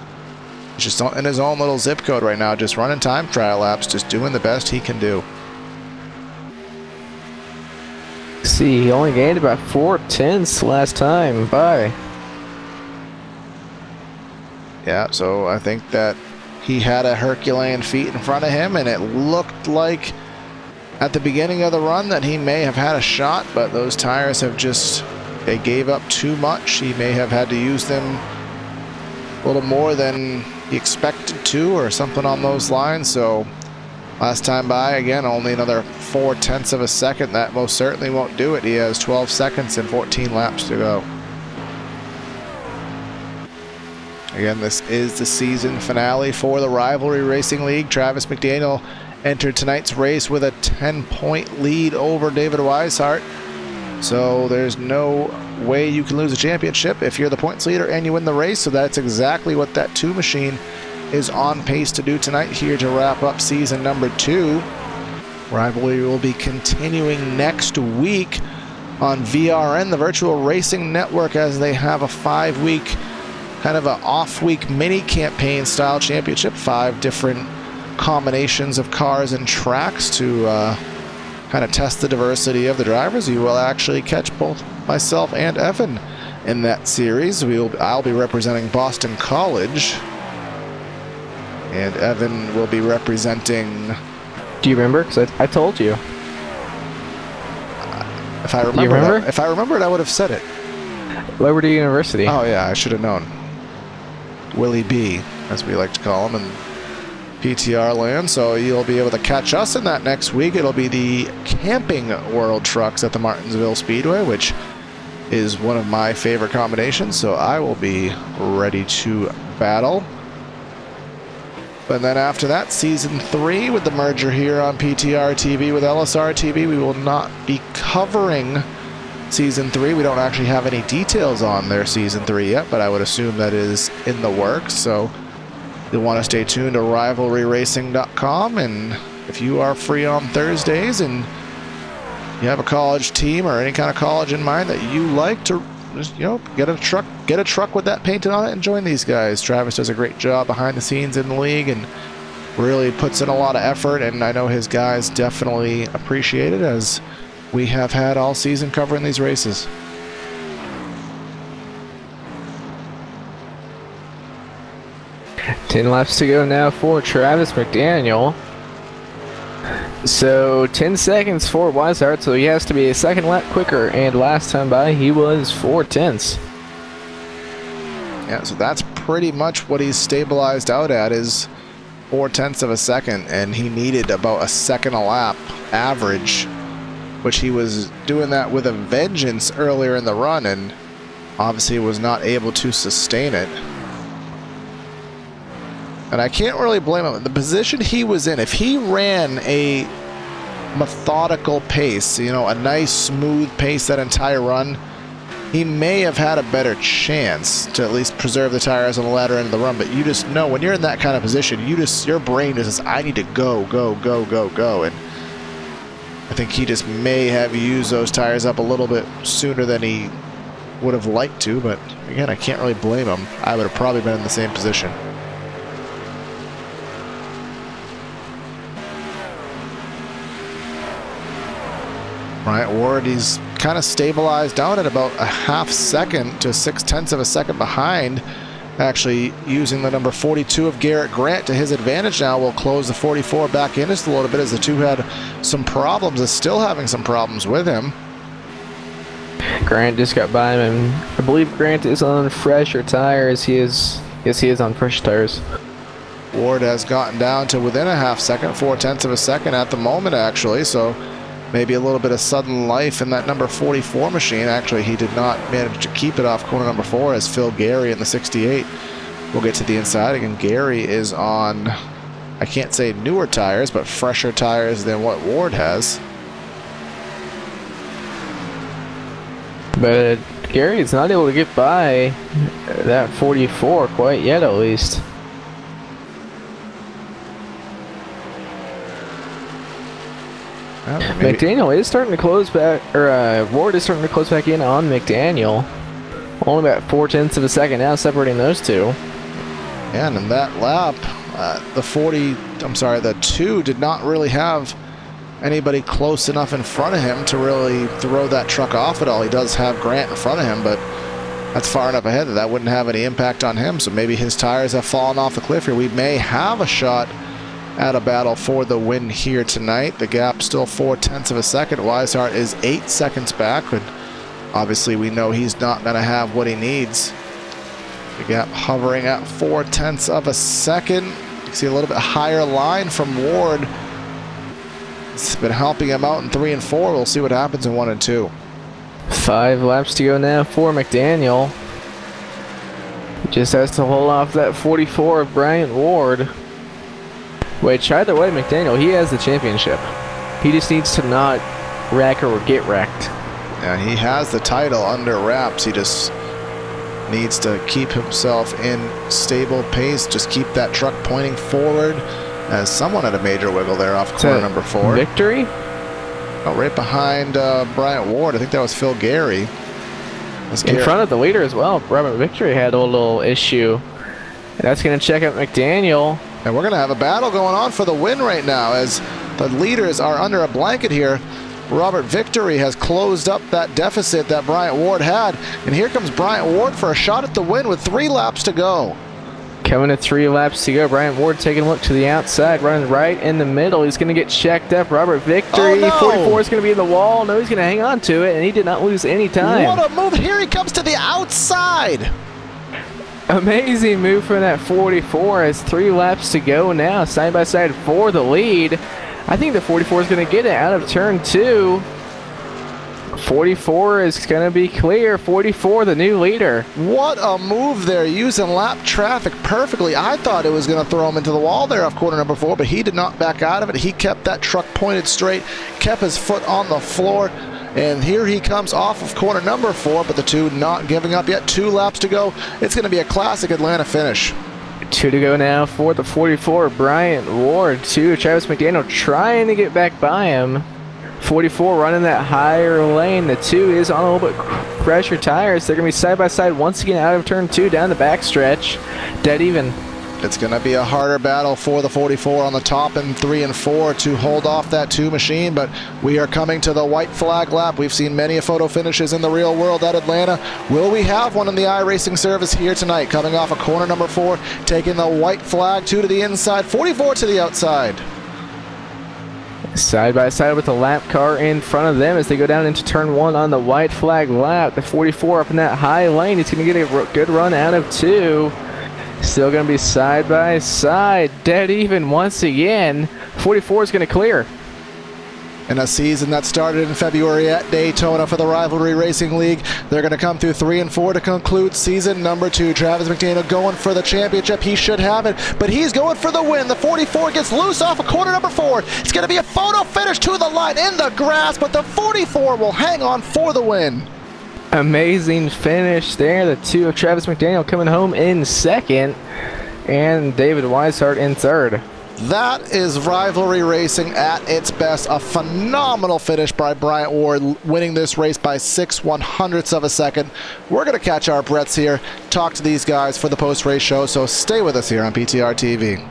he's just in his own little zip code right now, just running time trial laps, just doing the best he can do. See, he only gained about 4/10 last time by. Yeah, so I think that he had a Herculean feat in front of him, and it looked like at the beginning of the run that he may have had a shot, but those tires have just, they gave up too much. He may have had to use them a little more than he expected to, or something on those lines. So last time by, again, only another 4/10 of a second. That most certainly won't do it. He has 12 seconds and 14 laps to go. Again, this is the season finale for the Rivalry Racing League. Travis McDaniel entered tonight's race with a 10-point lead over David Weishart. So there's no way you can lose a championship if you're the points leader and you win the race. So that's exactly what that 2 machine is on pace to do tonight here to wrap up season number 2. Rivalry will be continuing next week on VRN, the Virtual Racing Network, as they have a 5-week kind of an off-week mini campaign style championship. 5 different combinations of cars and tracks to kind of test the diversity of the drivers. You will actually catch both myself and Evan in that series. I'll be representing Boston College, and Evan will be representing... Do you remember? Because I told you. If I remember, you remember? If I remembered, I would have said it. Liberty University. Oh yeah, I should have known. Willie B, as we like to call him in PTR land. So you'll be able to catch us in that next week. It'll be the Camping World Trucks at the Martinsville Speedway, which is one of my favorite combinations, so I will be ready to battle. But then after that, Season 3 with the merger here on PTR TV with LSR TV, we will not be covering Season 3. We don't actually have any details on their Season 3 yet, but I would assume that is in the works, so you'll want to stay tuned to rivalryracing.com, and if you are free on Thursdays and you have a college team or any kind of college in mind that you like to, you know, get a truck with that painted on it and join these guys. Travis does a great job behind the scenes in the league and really puts in a lot of effort, and I know his guys definitely appreciate it, as we have had all season covering these races. Ten laps to go now for Travis McDaniel. So 10 seconds for Weishart, so he has to be a second lap quicker, and last time by he was 4/10. Yeah, so that's pretty much what he's stabilized out at, is 4/10 of a second, and he needed about a second a lap average, which he was doing that with a vengeance earlier in the run, and obviously was not able to sustain it. And I can't really blame him. The position he was in, if he ran a methodical pace, you know, a nice smooth pace that entire run, he may have had a better chance to at least preserve the tires on the latter end of the run. But you just know when you're in that kind of position, your brain just says, I need to go, go, go, go, go. And I think he just may have used those tires up a little bit sooner than he would have liked to. But again, I can't really blame him. I would have probably been in the same position. Bryant Ward, he's kind of stabilized down at about a half second to 6/10 of a second behind. Actually using the number 42 of Garrett Grant to his advantage now. Will close the 44 back in just a little bit, as the two had some problems, is still having some problems with him. Grant just got by him, and I believe Grant is on fresher tires. Yes, he is on fresh tires. Ward has gotten down to within a half second, 4/10 of a second at the moment actually, so maybe a little bit of sudden life in that number 44 machine. Actually, he did not manage to keep it off corner number 4 as Phil Gary in the 68. We'll get to the inside again. Gary is on, I can't say newer tires, but fresher tires than what Ward has. But Gary is not able to get by that 44 quite yet, at least. McDaniel is starting to close back, or Ward is starting to close back in on McDaniel. Only about 4/10 of a second now separating those two. And in that lap, the 2 did not really have anybody close enough in front of him to really throw that truck off at all. He does have Grant in front of him, but that's far enough ahead that that wouldn't have any impact on him. So maybe his tires have fallen off the cliff here. We may have a shot at a battle for the win here tonight. The gap still 4/10 of a second. Weishart is 8 seconds back, and obviously we know he's not going to have what he needs. The gap hovering at 4/10 of a second. You can see a little bit higher line from Ward. It's been helping him out in 3 and 4. We'll see what happens in 1 and 2. 5 laps to go now for McDaniel. He just has to hold off that 44 of Bryant Ward. Which, either way, McDaniel, he has the championship. He just needs to not wreck or get wrecked. Yeah, he has the title under wraps. He just needs to keep himself in stable pace. Just keep that truck pointing forward, as someone had a major wiggle there off corner number 4. Victory? Oh, right behind Bryant Ward. I think that was Phil Gary. In front of the leader as well. Robert Victory had a little issue. And that's going to check out McDaniel. And we're going to have a battle going on for the win right now, as the leaders are under a blanket here. Robert Victory has closed up that deficit that Bryant Ward had. And here comes Bryant Ward for a shot at the win with 3 laps to go. Coming to 3 laps to go. Bryant Ward taking a look to the outside, running right in the middle. He's going to get checked up. Robert Victory, oh, no. 44 is going to be in the wall. No, he's going to hang on to it, and he did not lose any time. What a move. Here he comes to the outside. Amazing move from that 44 as 3 laps to go now, side by side for the lead. I think the 44 is going to get it out of turn 2. 44 is going to be clear. 44, the new leader. What a move there, using lap traffic perfectly. I thought it was going to throw him into the wall there off corner number 4, but he did not back out of it. He kept that truck pointed straight, kept his foot on the floor, and here he comes off of corner number 4, but the two not giving up yet. 2 laps to go. It's going to be a classic Atlanta finish. 2 to go now for the 44, Bryant Ward. 2, Travis McDaniel trying to get back by him. 44 running that higher lane. The 2 is on a little bit fresher tires. They're going to be side by side once again out of turn 2 down the backstretch. Dead even. It's going to be a harder battle for the 44 on the top in 3 and 4 to hold off that 2 machine, but we are coming to the white flag lap. We've seen many photo finishes in the real world at Atlanta. Will we have one in the iRacing service here tonight? Coming off of corner number 4, taking the white flag, 2 to the inside, 44 to the outside. Side by side with the lap car in front of them as they go down into turn 1 on the white flag lap. The 44 up in that high lane. He's going to get a good run out of 2. Still going to be side by side. Dead even once again. 44 is going to clear. In a season that started in February at Daytona for the Rivalry Racing League, they're going to come through 3 and 4 to conclude season number 2. Travis McDaniel going for the championship. He should have it, but he's going for the win. The 44 gets loose off of corner number 4. It's going to be a photo finish to the line in the grass, but the 44 will hang on for the win. Amazing finish there. The 2 of Travis McDaniel coming home in 2nd, and David Weishart in 3rd. That is Rivalry Racing at its best. A phenomenal finish by Bryant Ward, winning this race by 6/100ths of a second. We're going to catch our breaths here, talk to these guys for the post-race show, so stay with us here on PTR TV.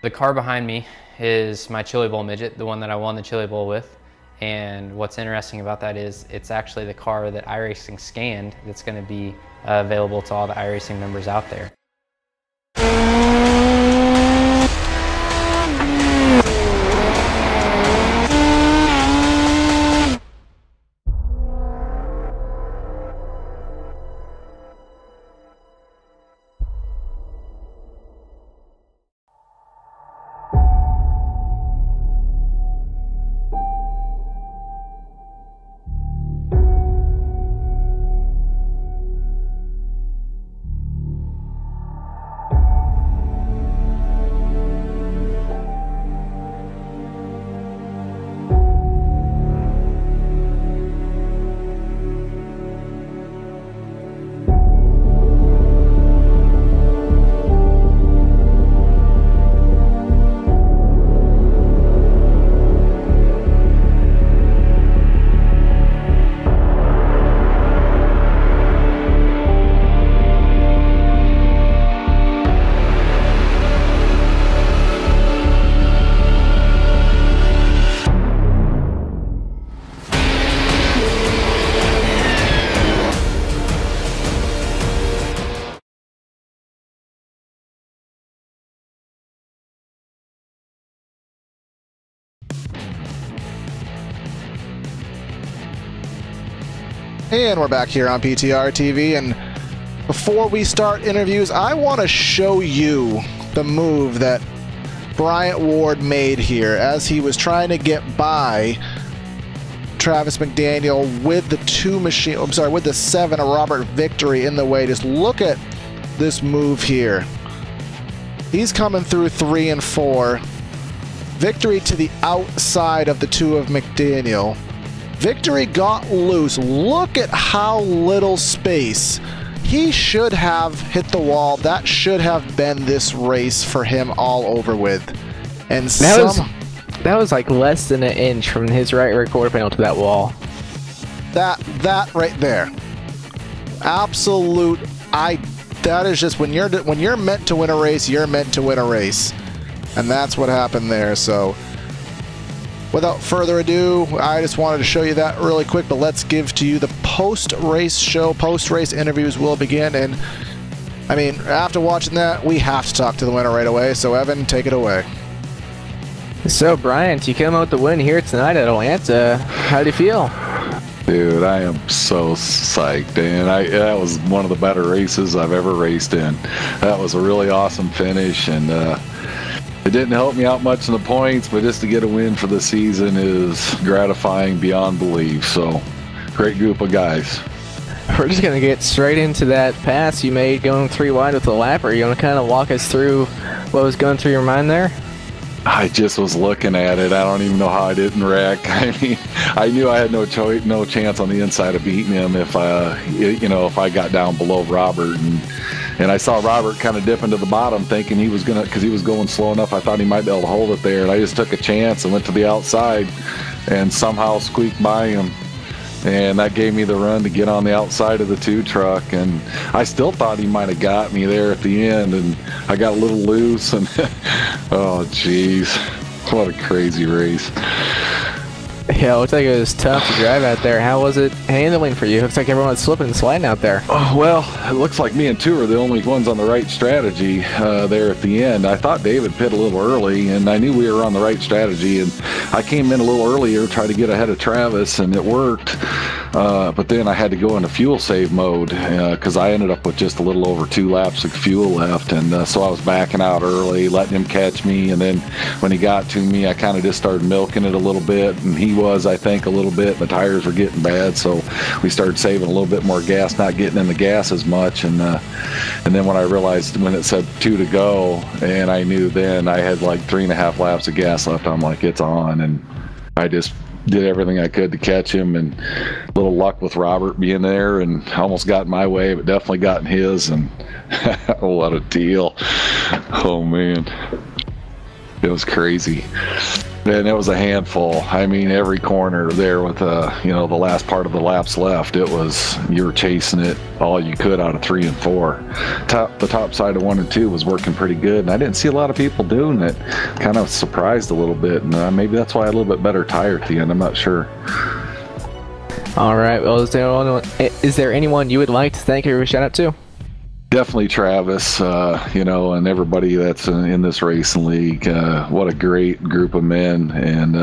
The car behind me is my Chili Bowl midget, the one that I won the Chili Bowl with. And what's interesting about that is it's actually the car that iRacing scanned that's going to be available to all the iRacing members out there. And we're back here on PTR TV, and before we start interviews, I want to show you the move that Bryant Ward made here as he was trying to get by Travis McDaniel with the with the 7 of Robert Victory in the way. Just look at this move here. He's coming through 3 and 4. Victory to the outside of the 2 of McDaniel. Victory got loose. Look at how little space. He should have hit the wall. That should have been this race for him all over with. And that was like less than an inch from his right rear quarter panel to that wall. That right there. Absolute. That is just when you're meant to win a race, you're meant to win a race. And that's what happened there. So without further ado, I just wanted to show you that really quick, but let's give to you the post-race show. Post-race interviews will begin, and I mean, after watching that, we have to talk to the winner right away. So, Evan, take it away. So, Bryant, you come out with the win here tonight at Atlanta. How do you feel? Dude, I am so psyched, man. That was one of the better races I've ever raced in. That was a really awesome finish, and it didn't help me out much in the points, but just to get a win for the season is gratifying beyond belief. So, great group of guys. We're just going to get straight into that pass you made going 3 wide with the lapper. You want to kind of walk us through what was going through your mind there? I just was looking at it. I don't even know how I didn't wreck. I mean, I knew I had no chance on the inside of beating him if I got down below Robert, and I saw Robert kind of dip into the bottom, thinking he was gonna, because he was going slow enough. I thought he might be able to hold it there, and I just took a chance and went to the outside, and somehow squeaked by him. And that gave me the run to get on the outside of the 2 truck, and I still thought he might have got me there at the end, and I got a little loose, and oh jeez, what a crazy race. Yeah, it looks like it was tough to drive out there. How was it handling for you? Looks like everyone was slipping and sliding out there. Oh, well, it looks like me and 2 are the only ones on the right strategy there at the end. I thought David pit a little early, and I knew we were on the right strategy, and I came in a little earlier, tried to get ahead of Travis, and it worked. But then I had to go into fuel save mode because I ended up with just a little over 2 laps of fuel left, and so I was backing out early, letting him catch me, and then when he got to me, I kind of just started milking it a little bit, and he was, I think, a little bit. The tires were getting bad, so we started saving a little bit more gas, not getting in the gas as much, and then when I realized, when it said 2 to go, and I knew then I had like 3.5 laps of gas left, I'm like, it's on, and I just did everything I could to catch him, and a little luck with Robert being there, and almost got in my way, but definitely got in his, and what a deal. Oh man, it was crazy. And it was a handful. I mean, every corner there with the last part of the laps left, it was, you were chasing it all you could out of 3 and 4. The top side of 1 and 2 was working pretty good, and I didn't see a lot of people doing it. Kind of surprised a little bit, and maybe that's why I had a little bit better tire at the end. I'm not sure. All right. Well, is there anyone you would like to thank or shout out to? Definitely Travis, and everybody that's in this racing league. What a great group of men, and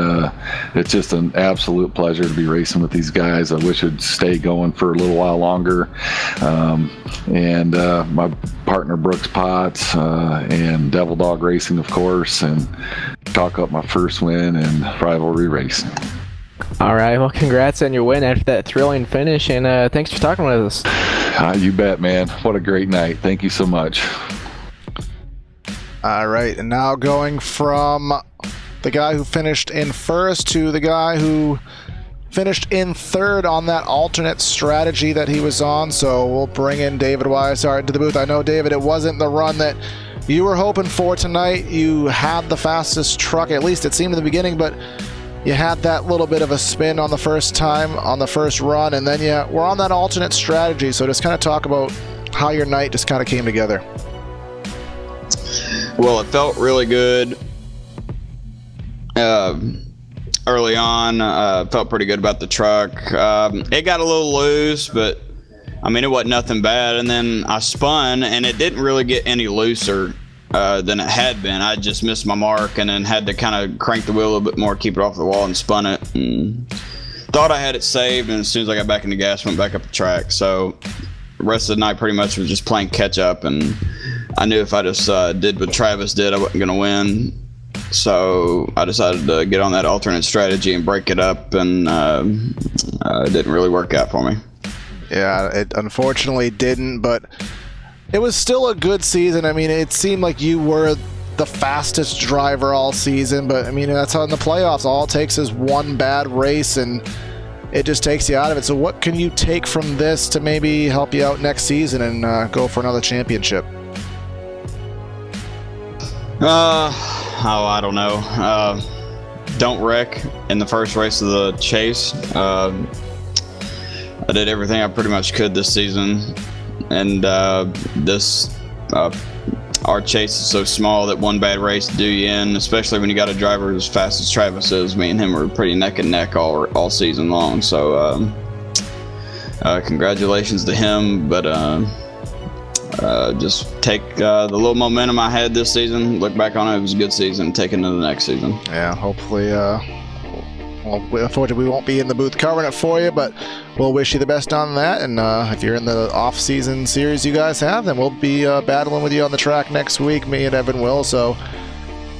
it's just an absolute pleasure to be racing with these guys. I wish it'd stay going for a little while longer. And my partner Brooks Potts and Devil Dog Racing, of course, and talk up my first win in Rivalry Racing. All right, well, congrats on your win after that thrilling finish, and thanks for talking with us. You bet, man. What a great night. Thank you so much. All right, and now going from the guy who finished in first to the guy who finished in third on that alternate strategy that he was on. So we'll bring in David Weishart into the booth. I know, David, it wasn't the run that you were hoping for tonight. You had the fastest truck, at least it seemed in the beginning, but you had that little bit of a spin on the first time, on the first run, and then we're on that alternate strategy. So just kind of talk about how your night just kind of came together. Well, it felt really good early on. Felt pretty good about the truck. It got a little loose, but I mean, it wasn't nothing bad. And then I spun, and it didn't really get any looser than it had been. I just missed my mark, and then had to kind of crank the wheel a little bit more, keep it off the wall, and spun it. And thought I had it saved, and as soon as I got back in the gas, went back up the track. So the rest of the night pretty much was just playing catch up, and I knew if I just did what Travis did, I wasn't going to win. So I decided to get on that alternate strategy and break it up, and it didn't really work out for me. Yeah, it unfortunately didn't, but it was still a good season. I mean, it seemed like you were the fastest driver all season, but I mean, that's how in the playoffs, all it takes is one bad race and it just takes you out of it. So what can you take from this to maybe help you out next season and go for another championship? I don't know. Don't wreck in the first race of the chase. I did everything I pretty much could this season, and our chase is so small that one bad race do you in, especially when you got a driver as fast as Travis is. Me and him were pretty neck and neck all season long. So congratulations to him, but just take the little momentum I had this season, look back on it, it was a good season, take it into the next season. Yeah, hopefully, well, unfortunately we won't be in the booth covering it for you, but we'll wish you the best on that, and if you're in the off-season series you guys have, then we'll be battling with you on the track next week, me and Evan will, so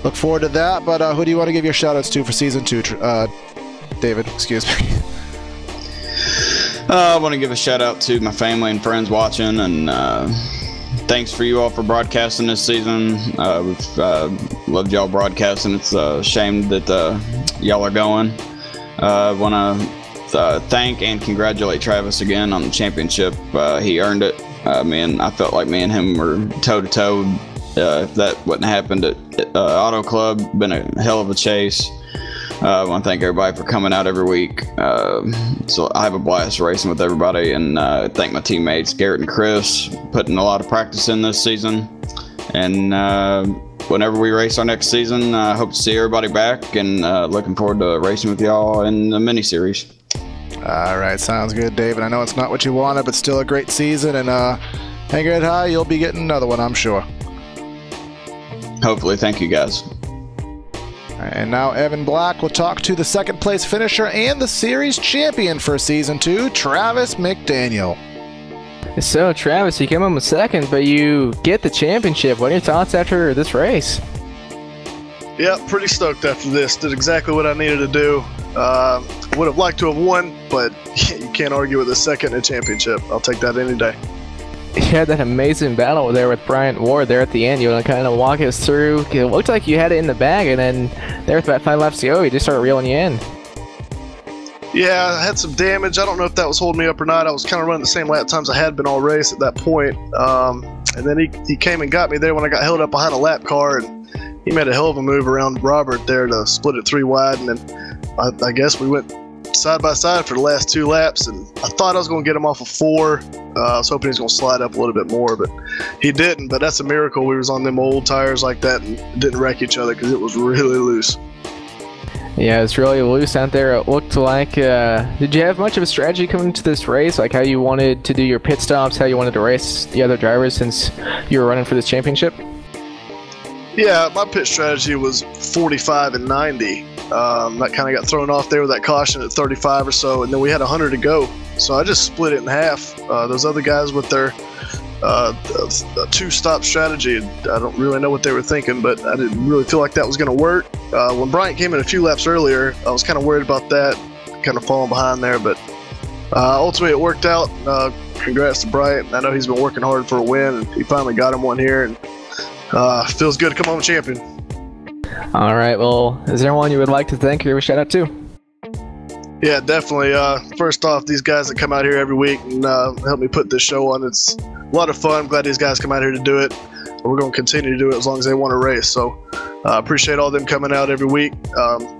look forward to that. But who do you want to give your shout-outs to for Season 2, David? Excuse me. I want to give a shout-out to my family and friends watching, and thanks for you all for broadcasting this season. We've loved y'all broadcasting. It's a shame that y'all are going. I want to thank and congratulate Travis again on the championship. He earned it. I felt like me and him were toe-to-toe. If that wouldn't happened at Auto Club, been a hell of a chase. I want to thank everybody for coming out every week. So I have a blast racing with everybody, and thank my teammates Garrett and Chris, putting a lot of practice in this season. And whenever we race our next season, I hope to see everybody back, and looking forward to racing with y'all in the mini-series. All right, sounds good, David. I know it's not what you wanted, but still a great season, and hang your head high, you'll be getting another one, I'm sure. Hopefully. Thank you, guys. And now Evan Black will talk to the second place finisher and the series champion for Season 2, Travis McDaniel. So, Travis, you came home second, but you get the championship. What are your thoughts after this race? Yeah, pretty stoked after this. Did exactly what I needed to do. Would have liked to have won, but you can't argue with a second in a championship. I'll take that any day. You had that amazing battle there with Bryant Ward there at the end. You want to kind of walk us through? It looked like you had it in the bag, and then there with about 5 laps to go, he just started reeling you in. Yeah, I had some damage. I don't know if that was holding me up or not. I was kind of running the same lap times I had been all race at that point. And then he came and got me there when I got held up behind a lap car, and he made a hell of a move around Robert there to split it 3 wide. And then I guess we went side by side for the last 2 laps, and I thought I was going to get him off of 4. I was hoping he was going to slide up a little bit more, but he didn't. But that's a miracle we was on them old tires like that and didn't wreck each other, because it was really loose. Yeah, it's really loose out there. It looked like, did you have much of a strategy coming into this race? Like how you wanted to do your pit stops, how you wanted to race the other drivers since you were running for this championship? Yeah, my pit strategy was 45 and 90. That kind of got thrown off there with that caution at 35 or so, and then we had 100 to go. So I just split it in half. Those other guys with their 2-stop strategy, I don't really know what they were thinking, but I didn't really feel like that was going to work. When Bryant came in a few laps earlier, I was kind of worried about that, kind of falling behind there, but ultimately it worked out. Congrats to Bryant. I know he's been working hard for a win, and he finally got him one here, and feels good to come home champion. All right, well, is there anyone you would like to thank or give a shout out to? Yeah, definitely. First off, these guys that come out here every week and help me put this show on. It's a lot of fun. I'm glad these guys come out here to do it. We're going to continue to do it as long as they want to race. So appreciate all them coming out every week.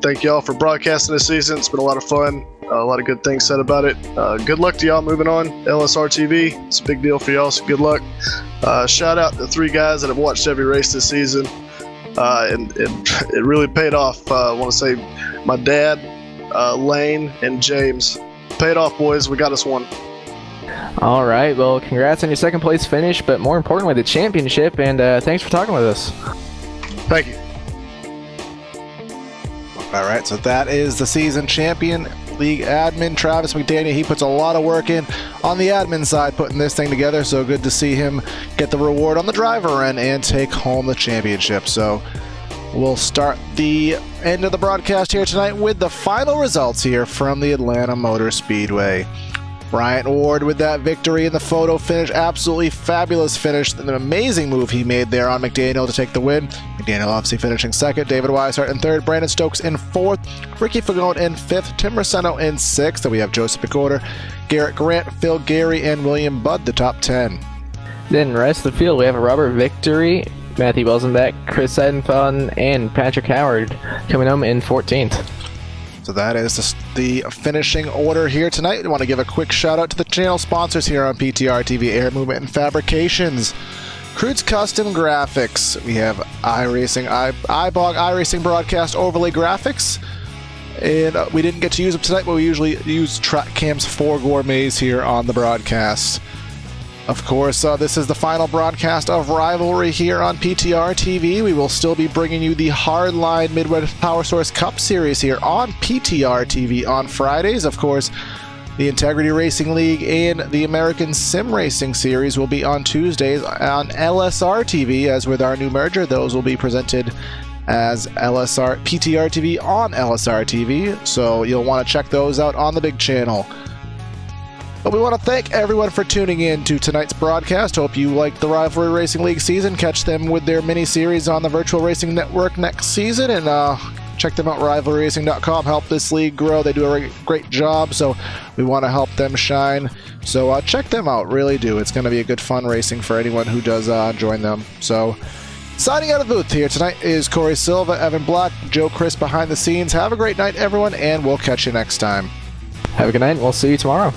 Thank y'all for broadcasting this season. It's been a lot of fun. A lot of good things said about it. Good luck to y'all moving on. LSR TV, it's a big deal for y'all, so good luck. Shout out to 3 guys that have watched every race this season. And it really paid off. I want to say my dad, Lane, and James. Paid off, boys. We got us one. All right. Well, congrats on your second place finish, but more importantly, the championship. And thanks for talking with us. Thank you. All right, so that is the season champion, league admin, Travis McDaniel. He puts a lot of work in on the admin side putting this thing together, so good to see him get the reward on the driver end and take home the championship. So we'll start the end of the broadcast here tonight with the final results here from the Atlanta Motor Speedway. Bryant Ward with that victory in the photo finish. Absolutely fabulous finish. An amazing move he made there on McDaniel to take the win. McDaniel obviously finishing second. David Weishart in third. Brandon Stokes in fourth. Ricky Fagone in fifth. Tim Roseno in sixth. Then we have Joseph McOrder, Garrett Grant, Phil Gary, and William Budd, the top 10. Then the rest of the field, we have a Robert Victory, Matthew Welsenbeck, Chris Seidenfeld, and Patrick Howard coming home in 14th. So that is the finishing order here tonight. I want to give a quick shout out to the channel sponsors here on PTR TV, Air Movement Fabrications, Krutz Custom Graphics. We have iRacing, iBog iRacing Broadcast Overlay Graphics. And we didn't get to use them tonight, but we usually use Track Cam's 4 Gourmets here on the broadcast. Of course, this is the final broadcast of Rivalry here on PTR TV. We will still be bringing you the Hardline Midwest Power Source Cup Series here on PTR TV on Fridays. Of course, the Integrity Racing League and the American Sim Racing Series will be on Tuesdays on LSR TV. As with our new merger, those will be presented as PTR TV on LSR TV. So you'll want to check those out on the big channel. But we want to thank everyone for tuning in to tonight's broadcast. Hope you liked the Rivalry Racing League season. Catch them with their mini-series on the Virtual Racing Network next season. And check them out, rivalryracing.com. Help this league grow. They do a great job, so we want to help them shine. So check them out. Really do. It's going to be a good fun racing for anyone who does join them. So signing out of the booth here tonight is Corey Silva, Evan Black, Joe Chris behind the scenes. Have a great night, everyone, and we'll catch you next time. Have a good night. We'll see you tomorrow.